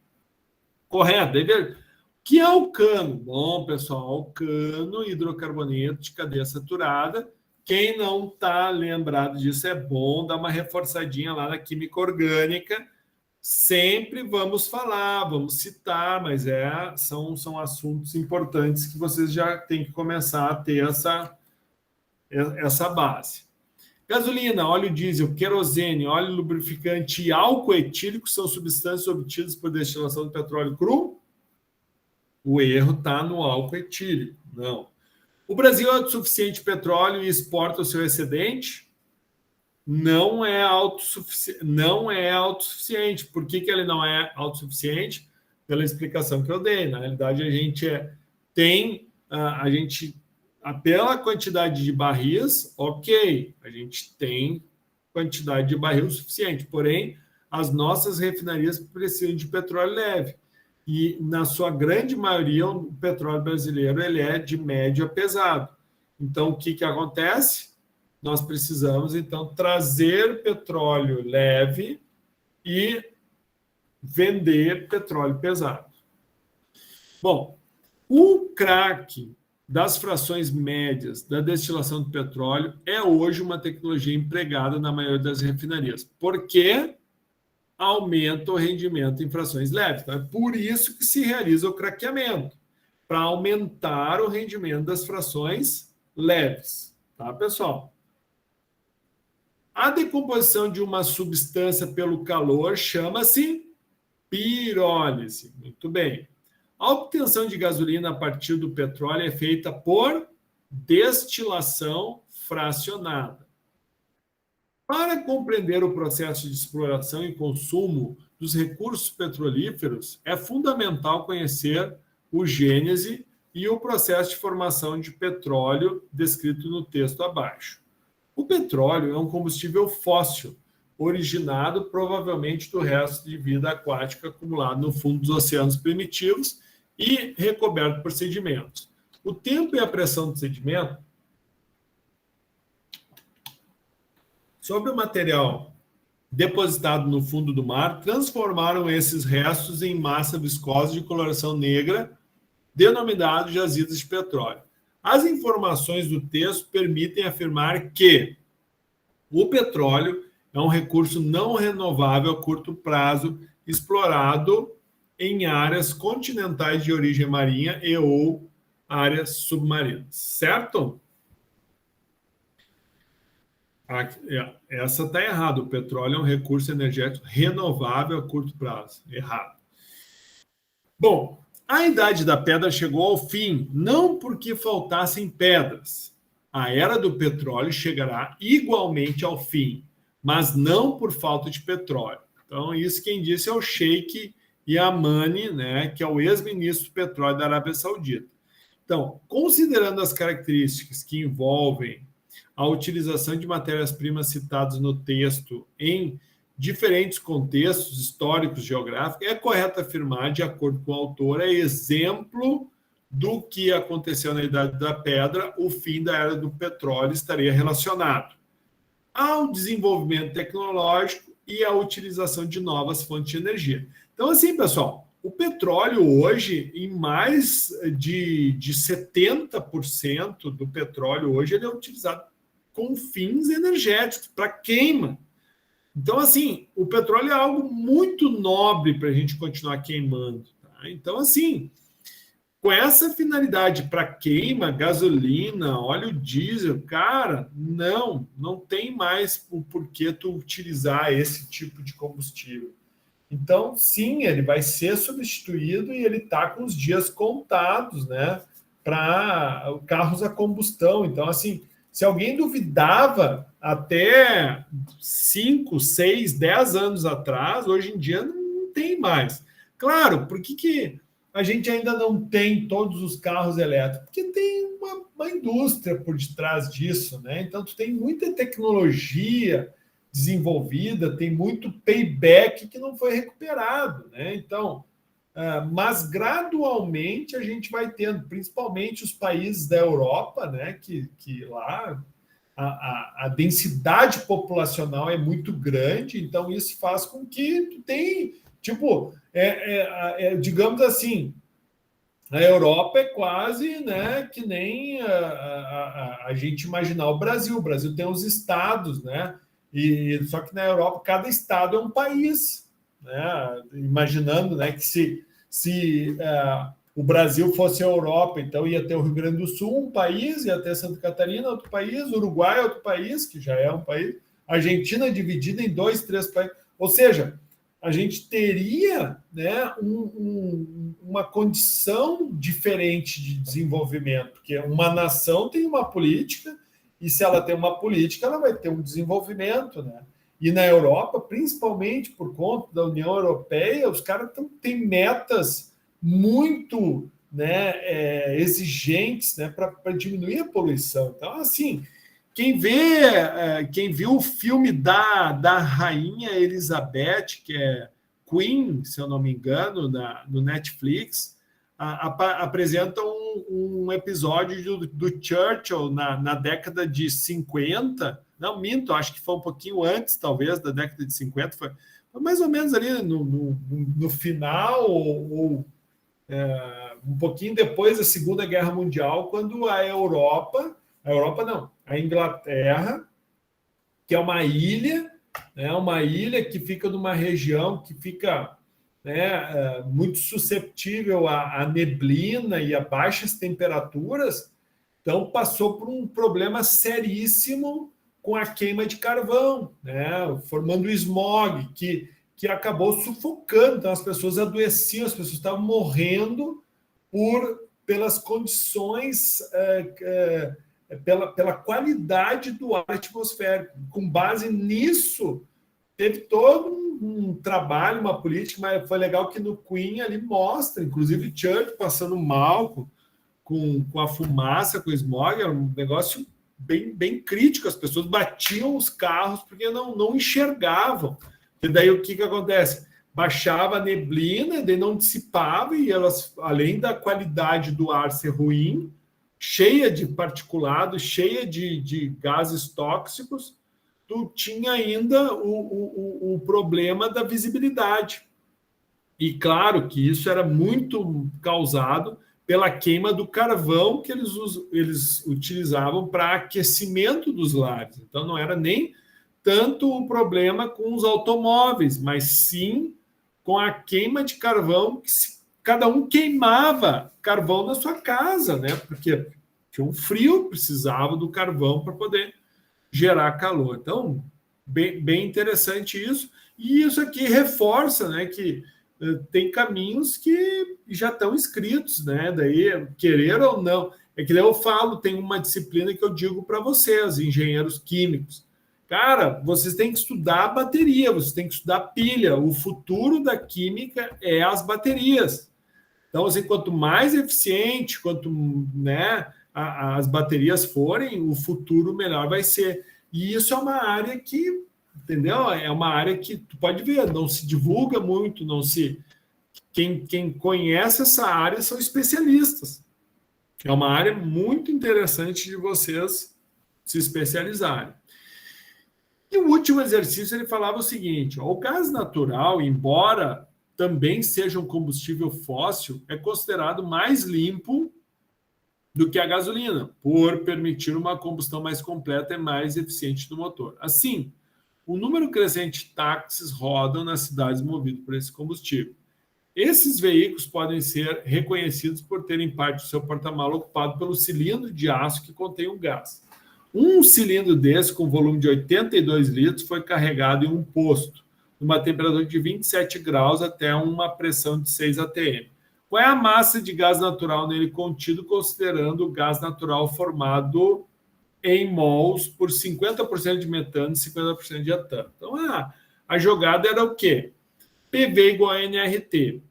Correto? Que é alcano? Bom, pessoal, alcano, hidrocarboneto de cadeia saturada. Quem não está lembrado disso, é bom dar uma reforçadinha lá na química orgânica. Sempre vamos falar, vamos citar, mas são assuntos importantes que vocês já têm que começar a ter essa base. Gasolina, óleo diesel, querosene, óleo lubrificante e álcool etílico são substâncias obtidas por destilação do petróleo cru? O erro está no álcool etílico. Não. O Brasil é autossuficiente em petróleo e exporta o seu excedente? Não é autossuficiente. Por que ele não é autossuficiente? Pela explicação que eu dei. Na realidade, a gente pela quantidade de barris, ok, a gente tem quantidade de barril suficiente, porém, as nossas refinarias precisam de petróleo leve. E, na sua grande maioria, o petróleo brasileiro ele é de médio a pesado. Então, o que acontece? nós precisamos, então, trazer petróleo leve e vender petróleo pesado. Bom, o crack das frações médias da destilação de petróleo é hoje uma tecnologia empregada na maioria das refinarias, porque aumenta o rendimento em frações leves. Então, é por isso que se realiza o craqueamento, para aumentar o rendimento das frações leves. Tá, pessoal? A decomposição de uma substância pelo calor chama-se pirólise. Muito bem. A obtenção de gasolina a partir do petróleo é feita por destilação fracionada. Para compreender o processo de exploração e consumo dos recursos petrolíferos, é fundamental conhecer o gênese e o processo de formação de petróleo descrito no texto abaixo. O petróleo é um combustível fóssil, originado provavelmente do resto de vida aquática acumulado no fundo dos oceanos primitivos e recoberto por sedimentos. O tempo e a pressão do sedimento sobre o material depositado no fundo do mar transformaram esses restos em massa viscosa de coloração negra, denominado jazidas de petróleo. As informações do texto permitem afirmar que o petróleo é um recurso não renovável a curto prazo, explorado em áreas continentais de origem marinha e ou áreas submarinas. Certo? Essa está errada. O petróleo é um recurso energético renovável a curto prazo. Errado. Bom, a Idade da Pedra chegou ao fim, não porque faltassem pedras. A Era do Petróleo chegará igualmente ao fim, mas não por falta de petróleo. Então, isso quem disse é o Sheikh Yamani, né, que é o ex-ministro do petróleo da Arábia Saudita. Então, considerando as características que envolvem a utilização de matérias-primas citadas no texto em diferentes contextos históricos, geográficos, é correto afirmar, de acordo com o autor, é exemplo do que aconteceu na Idade da Pedra, o fim da Era do Petróleo estaria relacionado ao desenvolvimento tecnológico e à utilização de novas fontes de energia. Então, assim, pessoal, o petróleo hoje, em mais de 70% do petróleo hoje, ele é utilizado com fins energéticos, para queima. Então, assim, o petróleo é algo muito nobre para a gente continuar queimando. Tá? Então, assim, com essa finalidade para queima, gasolina, óleo diesel, cara, não tem mais o porquê tu utilizar esse tipo de combustível. Então, sim, ele vai ser substituído e ele está com os dias contados, né, para carros a combustão. Então, assim, se alguém duvidava até 5, 6, 10 anos atrás, hoje em dia não tem mais. Claro, por que a gente ainda não tem todos os carros elétricos? Porque tem uma indústria por detrás disso, né? Então, tu tem muita tecnologia desenvolvida, tem muito payback que não foi recuperado, né? Então, mas gradualmente a gente vai tendo, principalmente os países da Europa, né? Que lá a densidade populacional é muito grande, então isso faz com que tu tem, tipo, digamos assim, a Europa é quase, né, que nem a gente imaginar o Brasil. O Brasil tem os estados, né? Só que na Europa cada estado é um país, né? Imaginando, né, que se o Brasil fosse a Europa, então ia ter o Rio Grande do Sul, um país, ia ter Santa Catarina, outro país, Uruguai, outro país, que já é um país, Argentina dividida em 2, 3 países. Ou seja, a gente teria, né, uma condição diferente de desenvolvimento, porque uma nação tem uma política, e se ela tem uma política, ela vai ter um desenvolvimento, né? E na Europa, principalmente por conta da União Europeia, os caras têm metas muito, né, exigentes, né, para diminuir a poluição. Então, assim, quem viu o filme da Rainha Elizabeth, que é Queen, se eu não me engano, no Netflix, apresenta um episódio do Churchill na década de 50, não, minto, acho que foi um pouquinho antes, talvez, da década de 50, foi mais ou menos ali no final, ou um pouquinho depois da Segunda Guerra Mundial, quando a Inglaterra, que é uma ilha que fica numa região que fica muito suscetível à neblina e a baixas temperaturas, então passou por um problema seríssimo com a queima de carvão, formando smog, que acabou sufocando. Então, as pessoas adoeciam, as pessoas estavam morrendo pelas condições, pela qualidade do ar atmosférico. Com base nisso, teve todo um trabalho, uma política, mas foi legal que no Queen ali mostra, inclusive Churchill passando mal com a fumaça, com o smog, era um negócio bem crítico. As pessoas batiam os carros porque não enxergavam. E daí o que acontece? Baixava a neblina, daí não dissipava, e elas, além da qualidade do ar ser ruim, cheia de particulado, cheia de gases tóxicos, tu tinha ainda o problema da visibilidade. E claro que isso era muito causado pela queima do carvão que eles utilizavam para aquecimento dos lares. Então, não era nem tanto o problema com os automóveis, mas sim com a queima de carvão, que cada um queimava carvão na sua casa, porque tinha um frio, precisava do carvão para poder gerar calor. Então, bem interessante isso. E isso aqui reforça, que tem caminhos que já estão escritos, daí, querer ou não. É que daí eu falo, tem uma disciplina que eu digo para vocês, engenheiros químicos. Cara, vocês têm que estudar a bateria, vocês têm que estudar pilha. O futuro da química é as baterias. Então, assim, quanto mais eficiente, quanto as baterias forem, o futuro melhor vai ser. E isso é uma área que, entendeu? É uma área que tu pode ver, não se divulga muito, quem conhece essa área são especialistas. É uma área muito interessante de vocês se especializarem. E o último exercício, ele falava o seguinte: o gás natural, embora também seja um combustível fóssil, é considerado mais limpo do que a gasolina, por permitir uma combustão mais completa e mais eficiente do motor. Assim, o número crescente de táxis rodam nas cidades movidos por esse combustível. Esses veículos podem ser reconhecidos por terem parte do seu porta-malas ocupado pelo cilindro de aço que contém o gás. Um cilindro desse, com volume de 82 litros, foi carregado em um posto, numa temperatura de 27 graus até uma pressão de 6 atm. Qual é a massa de gás natural nele contido, considerando o gás natural formado em mols por 50% de metano e 50% de etano? Então, a jogada era o quê? PV igual a nRT.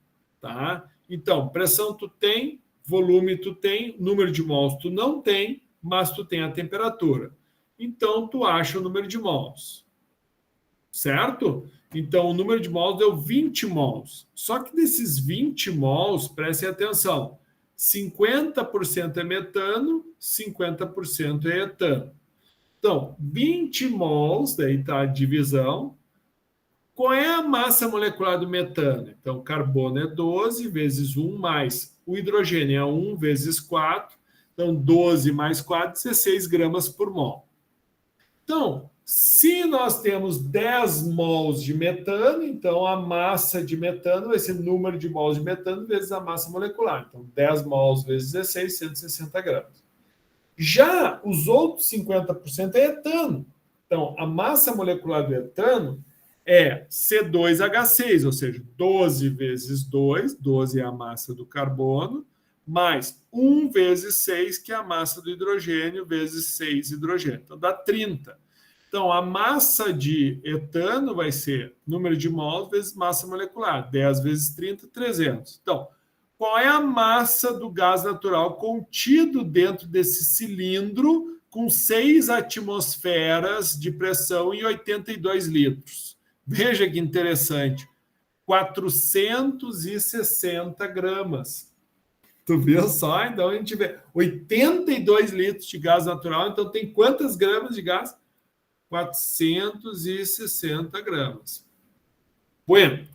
Tá? Então, pressão tu tem, volume tu tem, número de mols tu não tem, mas tu tem a temperatura. Então, tu acha o número de mols. Certo? Então, o número de mols deu 20 mols. Só que desses 20 mols, prestem atenção, 50% é metano, 50% é etano. Então, 20 mols, daí está a divisão. Qual é a massa molecular do metano? Então, o carbono é 12 vezes 1 mais o hidrogênio é 1 vezes 4. Então, 12 mais 4, 16 gramas por mol. Então, se nós temos 10 mols de metano, então a massa de metano vai ser o número de mols de metano vezes a massa molecular. Então, 10 mols vezes 16, 160 gramas. Já os outros 50% é etano. Então, a massa molecular do etano é C2H6, ou seja, 12 vezes 2, 12 é a massa do carbono, mais 1 vezes 6, que é a massa do hidrogênio, vezes 6 hidrogênio. Então, dá 30. Então, a massa de etano vai ser número de mols vezes massa molecular. 10 vezes 30, 300. Então, qual é a massa do gás natural contido dentro desse cilindro com 6 atmosferas de pressão e 82 litros? Veja que interessante. 460 gramas. Tu viu só? Então a gente vê 82 litros de gás natural, então tem quantas gramas de gás? 460 gramas. Bueno,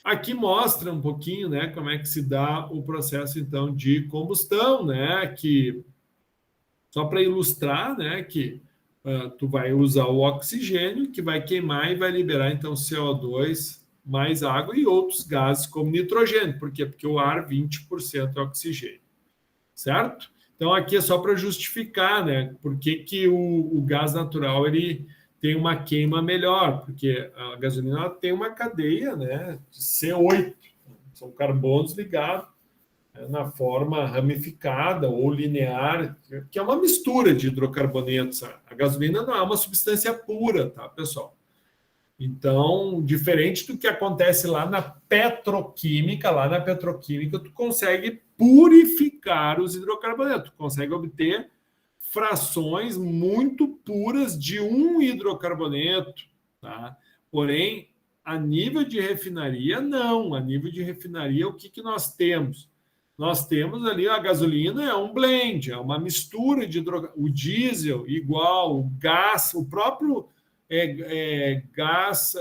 aqui mostra um pouquinho, né, como é que se dá o processo, então, de combustão, né, que, só para ilustrar, né, que tu vai usar o oxigênio, que vai queimar e vai liberar, então, CO2, mais água e outros gases como nitrogênio. Por quê? Porque o ar, 20% é oxigênio, certo? Então, aqui é só para justificar, né, por que o gás natural, ele tem uma queima melhor, porque a gasolina tem uma cadeia, né, de C8, são carbonos ligados, né, na forma ramificada ou linear, que é uma mistura de hidrocarbonetos. A gasolina não é uma substância pura, tá, pessoal? Então, diferente do que acontece lá na petroquímica, tu consegue purificar os hidrocarbonetos, tu consegue obter frações muito puras de um hidrocarboneto, tá? Porém, a nível de refinaria, não. A nível de refinaria, o que nós temos? Nós temos ali a gasolina, é um blend, é uma mistura de o diesel igual, o gás, o próprio gás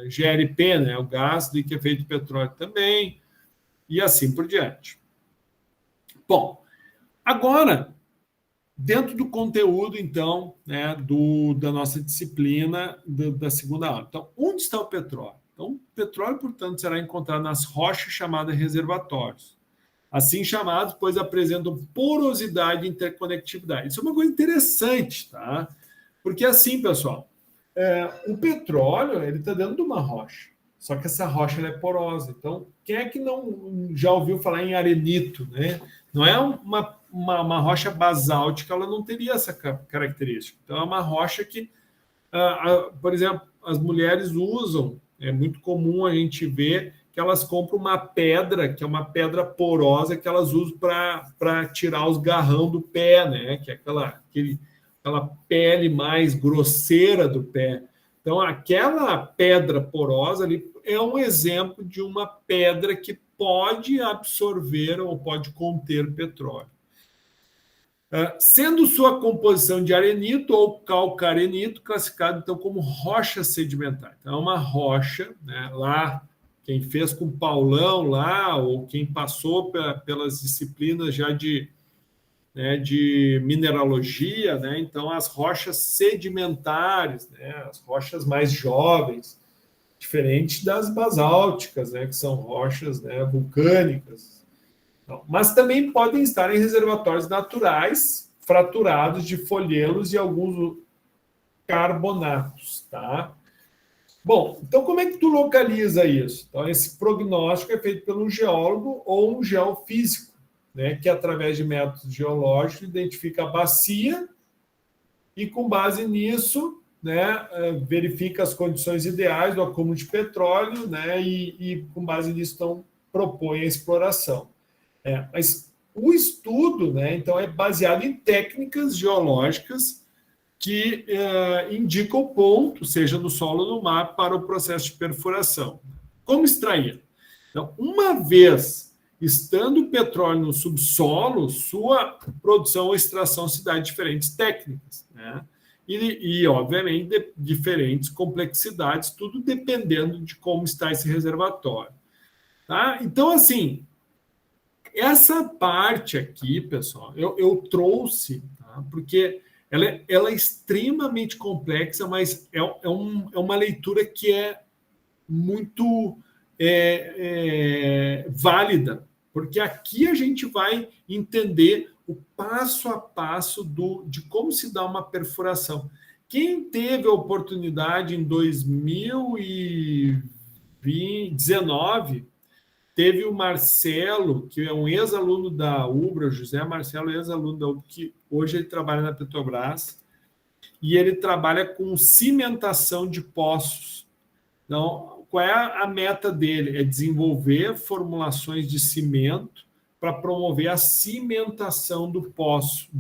GLP, né? O gás de que é feito petróleo também, e assim por diante. Bom, agora, dentro do conteúdo, então, né, da nossa disciplina da segunda aula. Então, onde está o petróleo? Então, o petróleo, portanto, será encontrado nas rochas chamadas reservatórios. Assim chamados, pois apresentam porosidade e interconectividade. Isso é uma coisa interessante, tá? Porque assim, pessoal, o petróleo, ele está dentro de uma rocha. Só que essa rocha ela é porosa. Então, quem é que não já ouviu falar em arenito, né? Não é uma rocha basáltica, ela não teria essa característica. Então, é uma rocha que, por exemplo, as mulheres usam, é muito comum a gente ver que elas compram uma pedra, que é uma pedra porosa, que elas usam para tirar os garrão do pé, né? Que é aquela pele mais grosseira do pé. Então, aquela pedra porosa ali é um exemplo de uma pedra que pode absorver ou pode conter petróleo. Sendo sua composição de arenito ou calcarenito, classificado então como rocha sedimentar. Então, é uma rocha, né, lá, quem fez com Paulão lá, ou quem passou pelas disciplinas já de mineralogia, né? Então, as rochas sedimentares, né? As rochas mais jovens, diferente das basálticas, né? Que são rochas, né, vulcânicas. Então, mas também podem estar em reservatórios naturais, fraturados de folhelos e alguns carbonatos, tá? Bom, então como é que tu localiza isso? Então, esse prognóstico é feito pelo geólogo ou um geofísico, né, que através de métodos geológicos identifica a bacia e, com base nisso, né, verifica as condições ideais do acúmulo de petróleo, né, e com base nisso, então, propõe a exploração. Mas o estudo, né, então, é baseado em técnicas geológicas que indicam o ponto, seja no solo ou no mar, para o processo de perfuração. Como extrair? Então, uma vez estando o petróleo no subsolo, sua produção ou extração se dá em diferentes técnicas, né? E obviamente, diferentes complexidades, tudo dependendo de como está esse reservatório. Tá? Então, assim, essa parte aqui, pessoal, eu trouxe, tá? Porque ela é extremamente complexa, mas é uma leitura que é muito válida, porque aqui a gente vai entender o passo a passo de como se dá uma perfuração. Quem teve a oportunidade em 2019, teve o Marcelo, que é um ex-aluno da Ubra, José Marcelo, ex-aluno da Ubra, que hoje ele trabalha na Petrobras, e ele trabalha com cimentação de poços. Então, qual é a meta dele? É desenvolver formulações de cimento para promover a cimentação do poço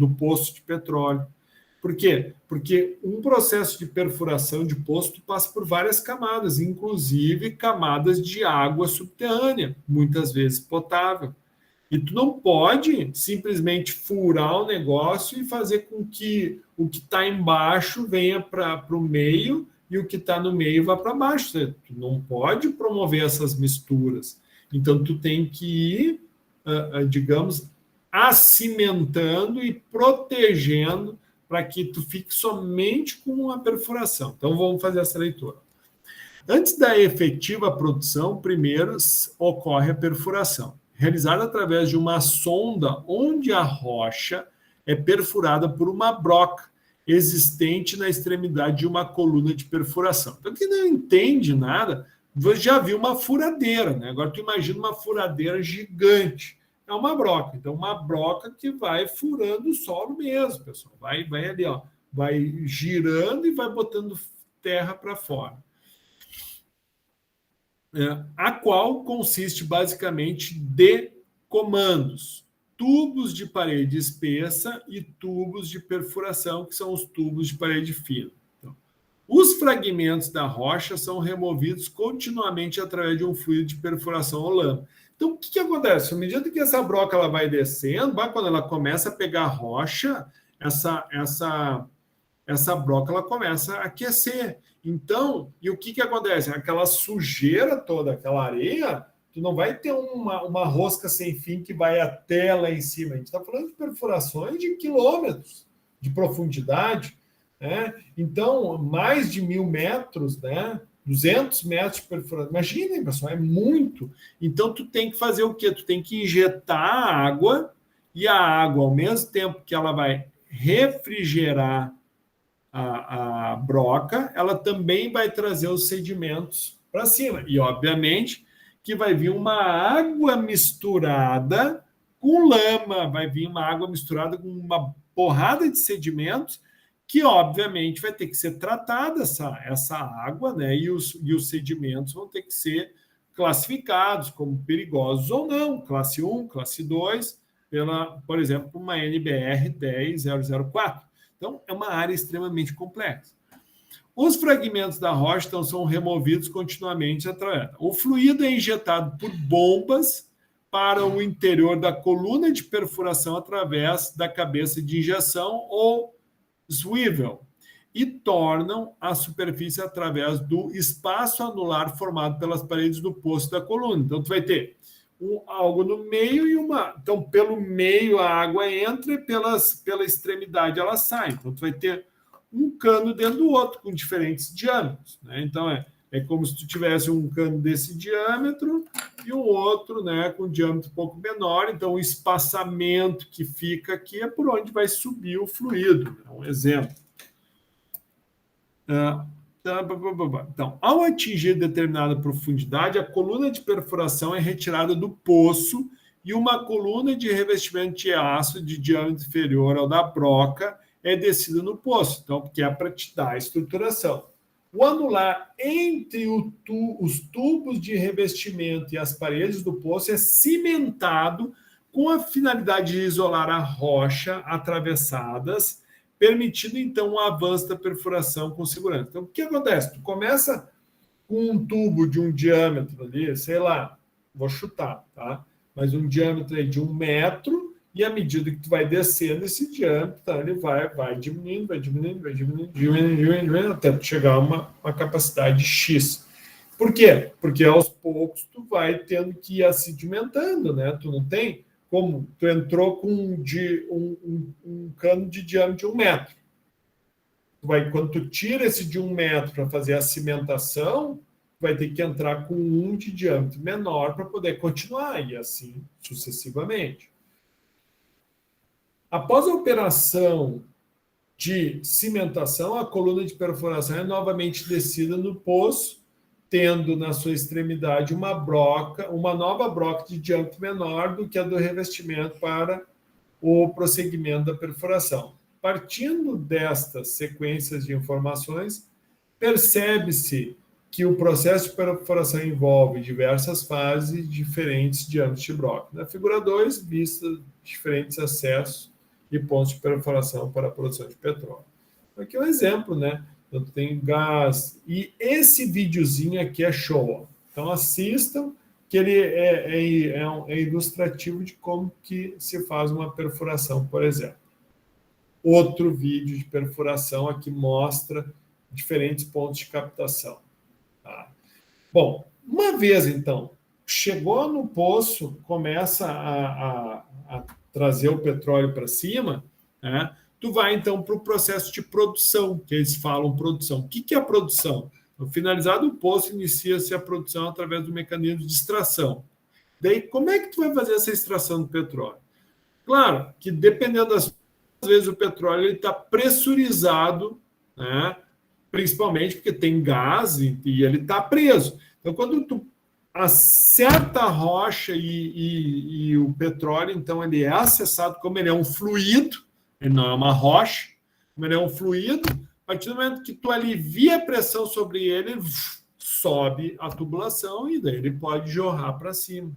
de petróleo. Por quê? Porque um processo de perfuração de poço passa por várias camadas, inclusive camadas de água subterrânea, muitas vezes potável. E tu não pode simplesmente furar o negócio e fazer com que o que está embaixo venha para o meio e o que está no meio vá para baixo. Tu não pode promover essas misturas. Então, tu tem que ir, digamos, acimentando e protegendo para que tu fique somente com uma perfuração. Então, vamos fazer essa leitura. Antes da efetiva produção, primeiro ocorre a perfuração, realizada através de uma sonda onde a rocha é perfurada por uma broca existente na extremidade de uma coluna de perfuração. Então, quem não entende nada, já viu uma furadeira, né? Agora, tu imagina uma furadeira gigante. É uma broca. Então, uma broca que vai furando o solo mesmo, pessoal. Vai ali, ó, vai girando e vai botando terra para fora. A qual consiste basicamente de comandos, tubos de parede espessa e tubos de perfuração, que são os tubos de parede fina. Então, os fragmentos da rocha são removidos continuamente através de um fluido de perfuração ou lama. Então, o que acontece? À medida que essa broca ela vai descendo, quando ela começa a pegar rocha, essa broca ela começa a aquecer. Então, e o que acontece? Aquela sujeira toda, aquela areia, tu não vai ter uma rosca sem fim que vai até lá em cima. A gente está falando de perfurações de quilômetros de profundidade, né? Então, mais de 1.000 metros, né? 200 metros de perfuração. Imaginem, pessoal, é muito. Então, tu tem que fazer o quê? Tu tem que injetar água, e a água, ao mesmo tempo que ela vai refrigerar a broca, ela também vai trazer os sedimentos para cima. E, obviamente, que vai vir uma água misturada com lama, vai vir uma água misturada com uma porrada de sedimentos, que, obviamente, vai ter que ser tratada essa água, né? E os sedimentos vão ter que ser classificados como perigosos ou não, classe 1, classe 2, por exemplo, uma NBR 10004. Então, é uma área extremamente complexa. Os fragmentos da rocha então, são removidos continuamente através. O fluido é injetado por bombas para o interior da coluna de perfuração através da cabeça de injeção ou swivel e tornam a superfície através do espaço anular formado pelas paredes do poço da coluna. Então, tu vai ter algo no meio e uma... Então, pelo meio a água entra e pela extremidade ela sai. Então, tu vai ter um cano dentro do outro, com diferentes diâmetros, né? Então, é como se tu tivesse um cano desse diâmetro e um outro, né, com um diâmetro um pouco menor. Então, o espaçamento que fica aqui é por onde vai subir o fluido. É um exemplo. Então, ao atingir determinada profundidade, a coluna de perfuração é retirada do poço e uma coluna de revestimento de aço de diâmetro inferior ao da broca é descida no poço, então, porque é para te dar a estruturação. O anular entre os tubos de revestimento e as paredes do poço é cimentado com a finalidade de isolar a rocha atravessadas, permitindo, então, o avanço da perfuração com segurança. Então, o que acontece? Tu começa com um tubo de um diâmetro ali, sei lá, vou chutar, tá? Mas um diâmetro aí de 1 metro, e à medida que tu vai descendo esse diâmetro, tá, ele vai diminuindo, até tu chegar a uma capacidade X. Por quê? Porque aos poucos tu vai tendo que ir sedimentando, né? Tu não tem... Como tu entrou com um cano de diâmetro de 1 metro. Quando tu tira esse de 1 metro para fazer a cimentação, tu vai ter que entrar com um de diâmetro menor para poder continuar, e assim sucessivamente. Após a operação de cimentação, a coluna de perfuração é novamente descida no poço, tendo na sua extremidade uma nova broca de diâmetro menor do que a do revestimento para o prosseguimento da perfuração. Partindo destas sequências de informações, percebe-se que o processo de perfuração envolve diversas fases e diferentes diâmetros de broca. Na figura 2, vista diferentes acessos e pontos de perfuração para a produção de petróleo. Aqui é um exemplo, né? Então, tem gás. E esse videozinho aqui é show. Ó. Então, assistam, que ele é ilustrativo de como que se faz uma perfuração, por exemplo. Outro vídeo de perfuração aqui mostra diferentes pontos de captação. Tá? Bom, uma vez, então, chegou no poço, começa a trazer o petróleo para cima, né? Tu vai, então, para o processo de produção, que eles falam produção. O que é a produção? No finalizado o poço, inicia-se a produção através do mecanismo de extração. Daí, como é que tu vai fazer essa extração do petróleo? Claro que, dependendo das vezes, o petróleo está pressurizado, né? Principalmente porque tem gás e ele está preso. Então, quando tu acerta a rocha e o petróleo, então, ele é acessado, como ele é um fluido, ele não é uma rocha, como ele é um fluido, a partir do momento que tu alivia a pressão sobre ele, sobe a tubulação e daí ele pode jorrar para cima.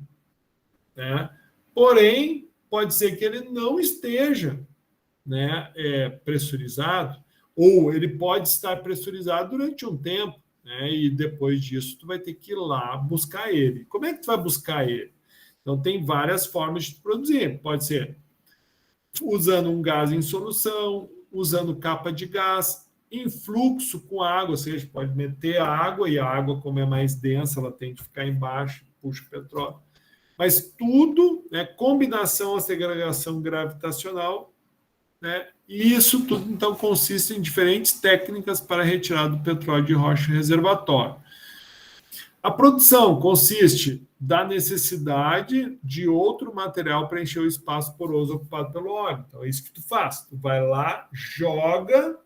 Né? Porém, pode ser que ele não esteja, né, pressurizado, ou ele pode estar pressurizado durante um tempo, né, e depois disso tu vai ter que ir lá buscar ele. Como é que tu vai buscar ele? Então, tem várias formas de produzir. Pode ser usando um gás em solução, usando capa de gás, em fluxo com água, ou seja, pode meter a água, e a água, como é mais densa, ela tem que ficar embaixo, puxa o petróleo. Mas tudo, né, combinação, a segregação gravitacional, né, e isso tudo, então, consiste em diferentes técnicas para a retirada do petróleo de rocha reservatório. A produção consiste da necessidade de outro material para encher o espaço poroso ocupado pelo óleo. Então, é isso que tu faz. Tu vai lá, joga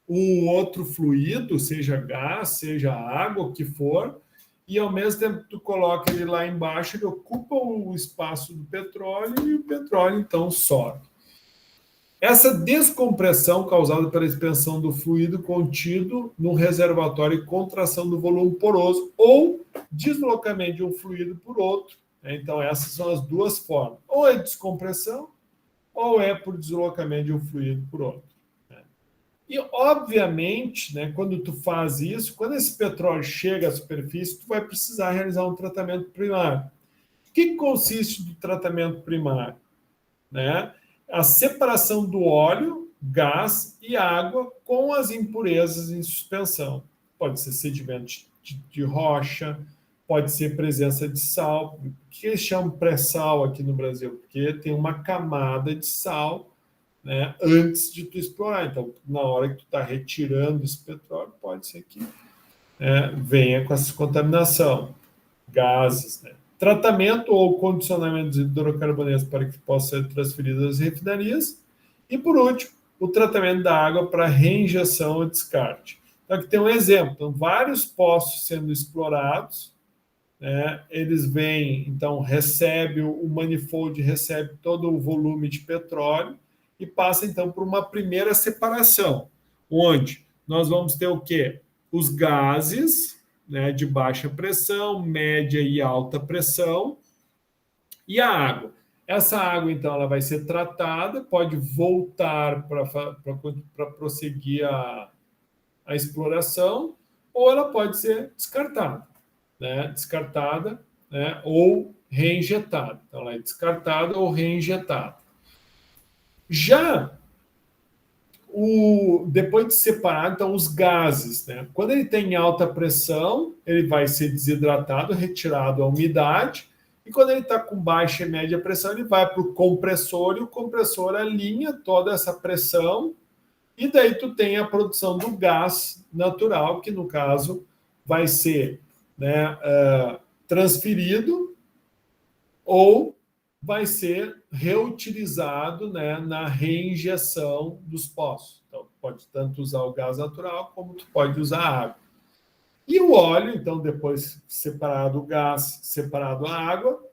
um outro fluido, seja gás, seja água, o que for, e ao mesmo tempo que tu coloca ele lá embaixo, ele ocupa o espaço do petróleo e o petróleo, então, sobe. Essa descompressão causada pela expansão do fluido contido no reservatório e contração do volume poroso ou deslocamento de um fluido por outro. Então, essas são as duas formas. Ou é descompressão, ou é por deslocamento de um fluido por outro. E, obviamente, né, quando tu faz isso, quando esse petróleo chega à superfície, tu vai precisar realizar um tratamento primário. O que consiste do tratamento primário? Né? A separação do óleo, gás e água com as impurezas em suspensão. Pode ser sedimento de rocha, pode ser presença de sal. O que eles chamam pré-sal aqui no Brasil? Porque tem uma camada de sal, né, antes de tu explorar. Então, na hora que tu está retirando esse petróleo, pode ser que venha com essa contaminação. Gases, né? Tratamento ou condicionamento de hidrocarbonetos para que possa ser transferido às refinarias. E, por último, o tratamento da água para reinjeção ou descarte. Então, aqui tem um exemplo. Então, vários poços sendo explorados, né, eles vêm, então, o manifold recebe todo o volume de petróleo e passa, então, por uma primeira separação, onde nós vamos ter o quê? Os gases, né, de baixa pressão, média e alta pressão, e a água. Essa água, então, ela vai ser tratada, pode voltar para prosseguir a exploração, ou ela pode ser descartada, né, ou reinjetada. Então, ela é descartada ou reinjetada. Já depois de separar, então, os gases, né? Quando ele tem alta pressão, ele vai ser desidratado, retirado a umidade, e quando ele está com baixa e média pressão, ele vai para o compressor, e o compressor alinha toda essa pressão, e daí tu tem a produção do gás natural, que no caso vai ser, né, transferido ou vai ser reutilizado, né, na reinjeção dos poços. Então, pode tanto usar o gás natural, como tu pode usar a água. E o óleo, então, depois separado o gás, separado a água,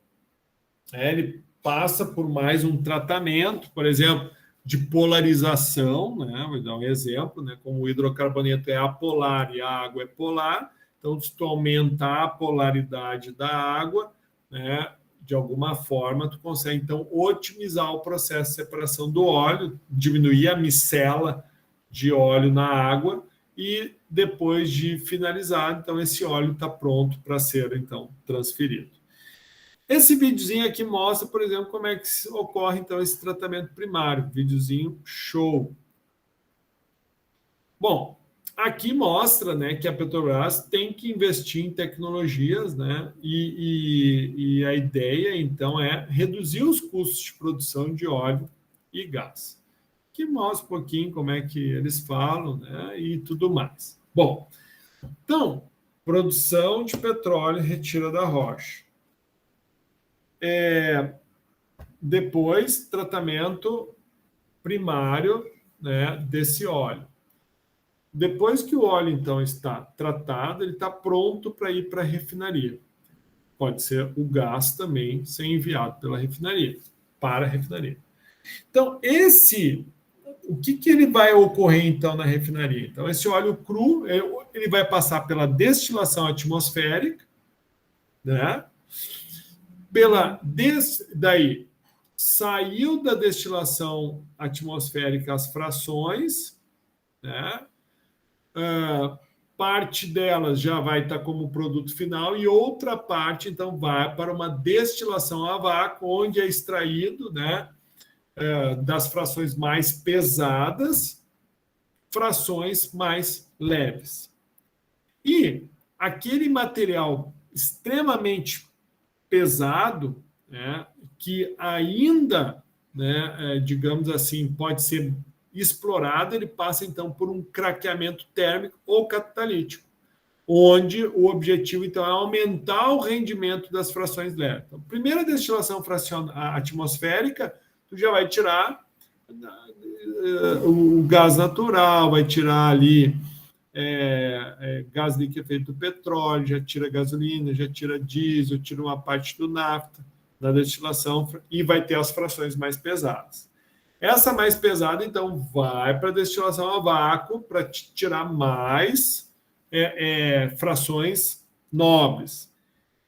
ele passa por mais um tratamento, por exemplo, de polarização, né? Vou dar um exemplo, né? Como o hidrocarboneto é apolar e a água é polar, então, se tu aumentar a polaridade da água, né, de alguma forma, tu consegue, então, otimizar o processo de separação do óleo, diminuir a micela de óleo na água, e depois de finalizar, então esse óleo está pronto para ser então transferido. Esse videozinho aqui mostra, por exemplo, como é que ocorre então esse tratamento primário. Videozinho show. Bom, aqui mostra, né, que a Petrobras tem que investir em tecnologias, né, e a ideia então é reduzir os custos de produção de óleo e gás. Que mostra um pouquinho como é que eles falam, né, e tudo mais. Bom, então, produção de petróleo e retira da rocha. Depois, tratamento primário, né, desse óleo. Depois que o óleo, então, está tratado, ele está pronto para ir para a refinaria. Pode ser o gás também ser enviado pela refinaria, para a refinaria. Então, o que ele vai ocorrer, então, na refinaria? Então, esse óleo cru, ele vai passar pela destilação atmosférica, né? Daí, saiu da destilação atmosférica as frações, né? Parte delas já vai estar como produto final e outra parte, então, vai para uma destilação a vácuo, onde é extraído, né, das frações mais pesadas, frações mais leves. E aquele material extremamente pesado, né, que ainda, né, digamos assim, pode ser explorado, ele passa, então, por um craqueamento térmico ou catalítico, onde o objetivo, então, é aumentar o rendimento das frações leves. Então, primeira destilação atmosférica, tu já vai tirar o gás natural, vai tirar ali gás liquefeito do petróleo, já tira gasolina, já tira diesel, tira uma parte do nafta da destilação e vai ter as frações mais pesadas. Essa mais pesada, então, vai para a destilação a vácuo para tirar mais frações nobres.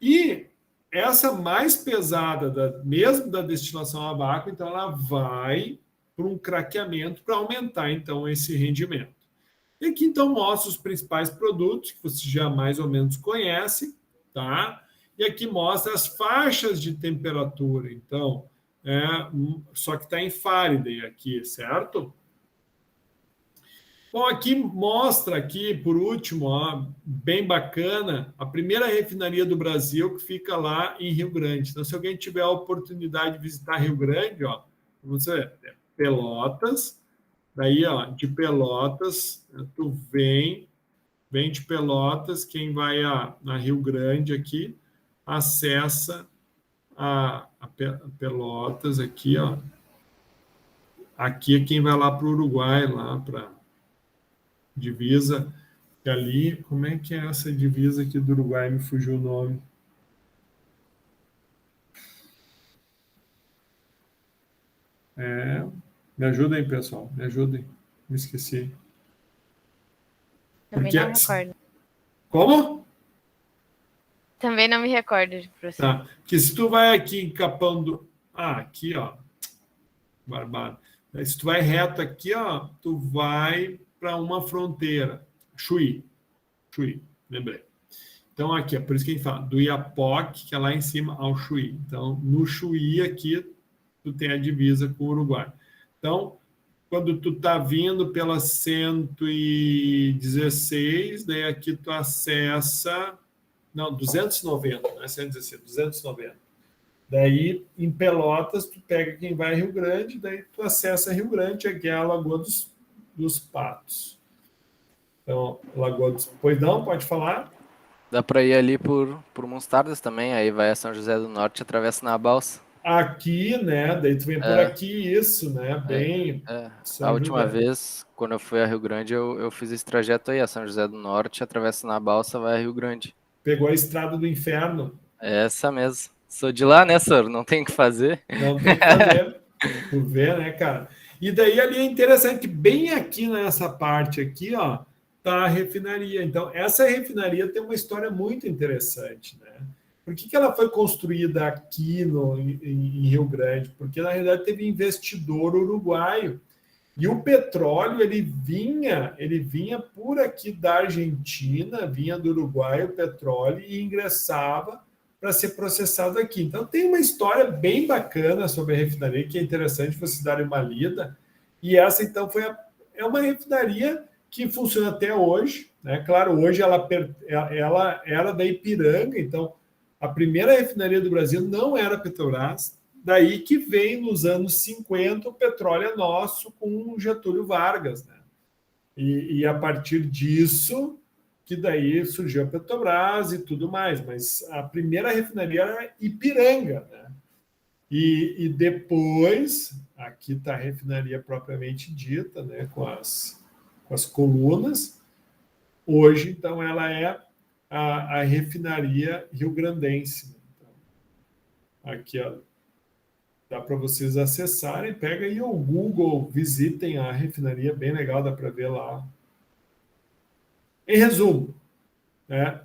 E essa mais pesada, mesmo da destilação a vácuo, então, ela vai para um craqueamento para aumentar, então, esse rendimento. E aqui, então, mostra os principais produtos que você já mais ou menos conhece, tá? E aqui mostra as faixas de temperatura, então, só que está em Faraday aqui, certo? Bom, aqui mostra aqui, por último, ó, bem bacana, a primeira refinaria do Brasil que fica lá em Rio Grande. Então, se alguém tiver a oportunidade de visitar Rio Grande, ó, você vê, Pelotas, daí, ó, de Pelotas, tu vem de Pelotas, quem vai na Rio Grande aqui, acessa a Pelotas aqui, ó. Aqui é quem vai lá para o Uruguai, lá para divisa, que ali, como é que é essa divisa aqui do Uruguai? Me fugiu o nome. Me ajudem, pessoal, me ajudem. Me esqueci. Também não me recordo. Como? Também não me recordo, professor. Tá. Que se tu vai aqui em Capão do... aqui, ó. Barbado. Se tu vai reto aqui, ó, tu vai para uma fronteira. Chuí, lembrei. Então, aqui, é por isso que a gente fala do Iapoque, que é lá em cima, ao Chuí. Então, no Chuí aqui, tu tem a divisa com o Uruguai. Então, quando tu tá vindo pela 116, daí aqui tu acessa... Não, 290, não é 116, 290. Daí, em Pelotas, tu pega quem vai a Rio Grande, daí tu acessa Rio Grande, que é a Lagoa dos Patos. Então, Lagoa dos... Pois não, pode falar? Dá para ir ali por Mostardas também, aí vai a São José do Norte, atravessa na balsa. Aqui, né? Daí tu vem por aqui, isso, né? Bem... A última vez, quando eu fui a Rio Grande, eu fiz esse trajeto aí, a São José do Norte, atravessa na balsa, vai a Rio Grande. Pegou a Estrada do Inferno. Essa mesmo. Sou de lá, né, senhor? Não tem o que fazer. Não tem o que fazer. Tu vê, né, cara? E daí ali é interessante que bem aqui nessa parte aqui, ó, tá a refinaria. Então, essa refinaria tem uma história muito interessante, né? Por que ela foi construída aqui em Rio Grande? Porque, na realidade, teve investidor uruguaio E o petróleo, ele vinha por aqui da Argentina, vinha do Uruguai o petróleo e ingressava para ser processado aqui. Então, tem uma história bem bacana sobre a refinaria, que é interessante vocês darem uma lida. E essa, então, é uma refinaria que funciona até hoje, né? Claro, hoje ela era da Ipiranga, então a primeira refinaria do Brasil não era Petrobras, daí que vem nos anos 50 o petróleo é nosso com Getúlio Vargas, né? E a partir disso que daí surgiu a Petrobras e tudo mais, mas a primeira refinaria era Ipiranga, né? E depois, aqui está a refinaria propriamente dita, né? Com as colunas. Hoje, então, ela é a refinaria rio-grandense. Então, aqui, ó, dá para vocês acessarem, pega aí o Google, visitem a refinaria, bem legal, dá para ver lá. Em resumo, né,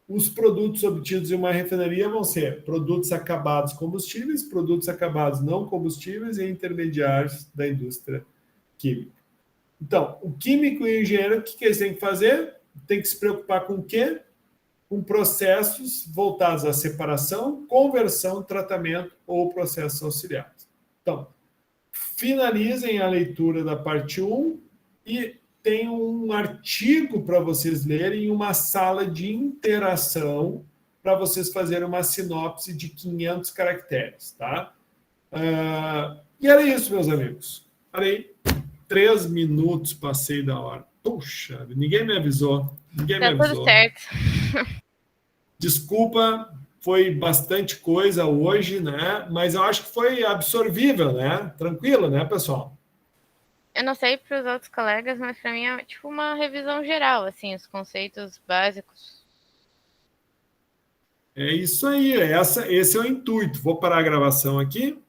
os produtos obtidos em uma refinaria vão ser produtos acabados combustíveis, produtos acabados não combustíveis e intermediários da indústria química. Então, o químico e o engenheiro, o que eles têm que fazer? Tem que se preocupar com o quê? Com processos voltados à separação, conversão, tratamento ou processos auxiliares. Então, finalizem a leitura da parte 1 e tem um artigo para vocês lerem, uma sala de interação para vocês fazerem uma sinopse de 500 caracteres, tá? E era isso, meus amigos. Parei 3 minutos, passei da hora. Puxa, ninguém me avisou. Tudo certo. Desculpa, foi bastante coisa hoje, né? Mas eu acho que foi absorvível, né? Tranquilo, né, pessoal? Eu não sei para os outros colegas, mas para mim é tipo uma revisão geral, assim, os conceitos básicos. É isso aí, esse é o intuito. Vou parar a gravação aqui.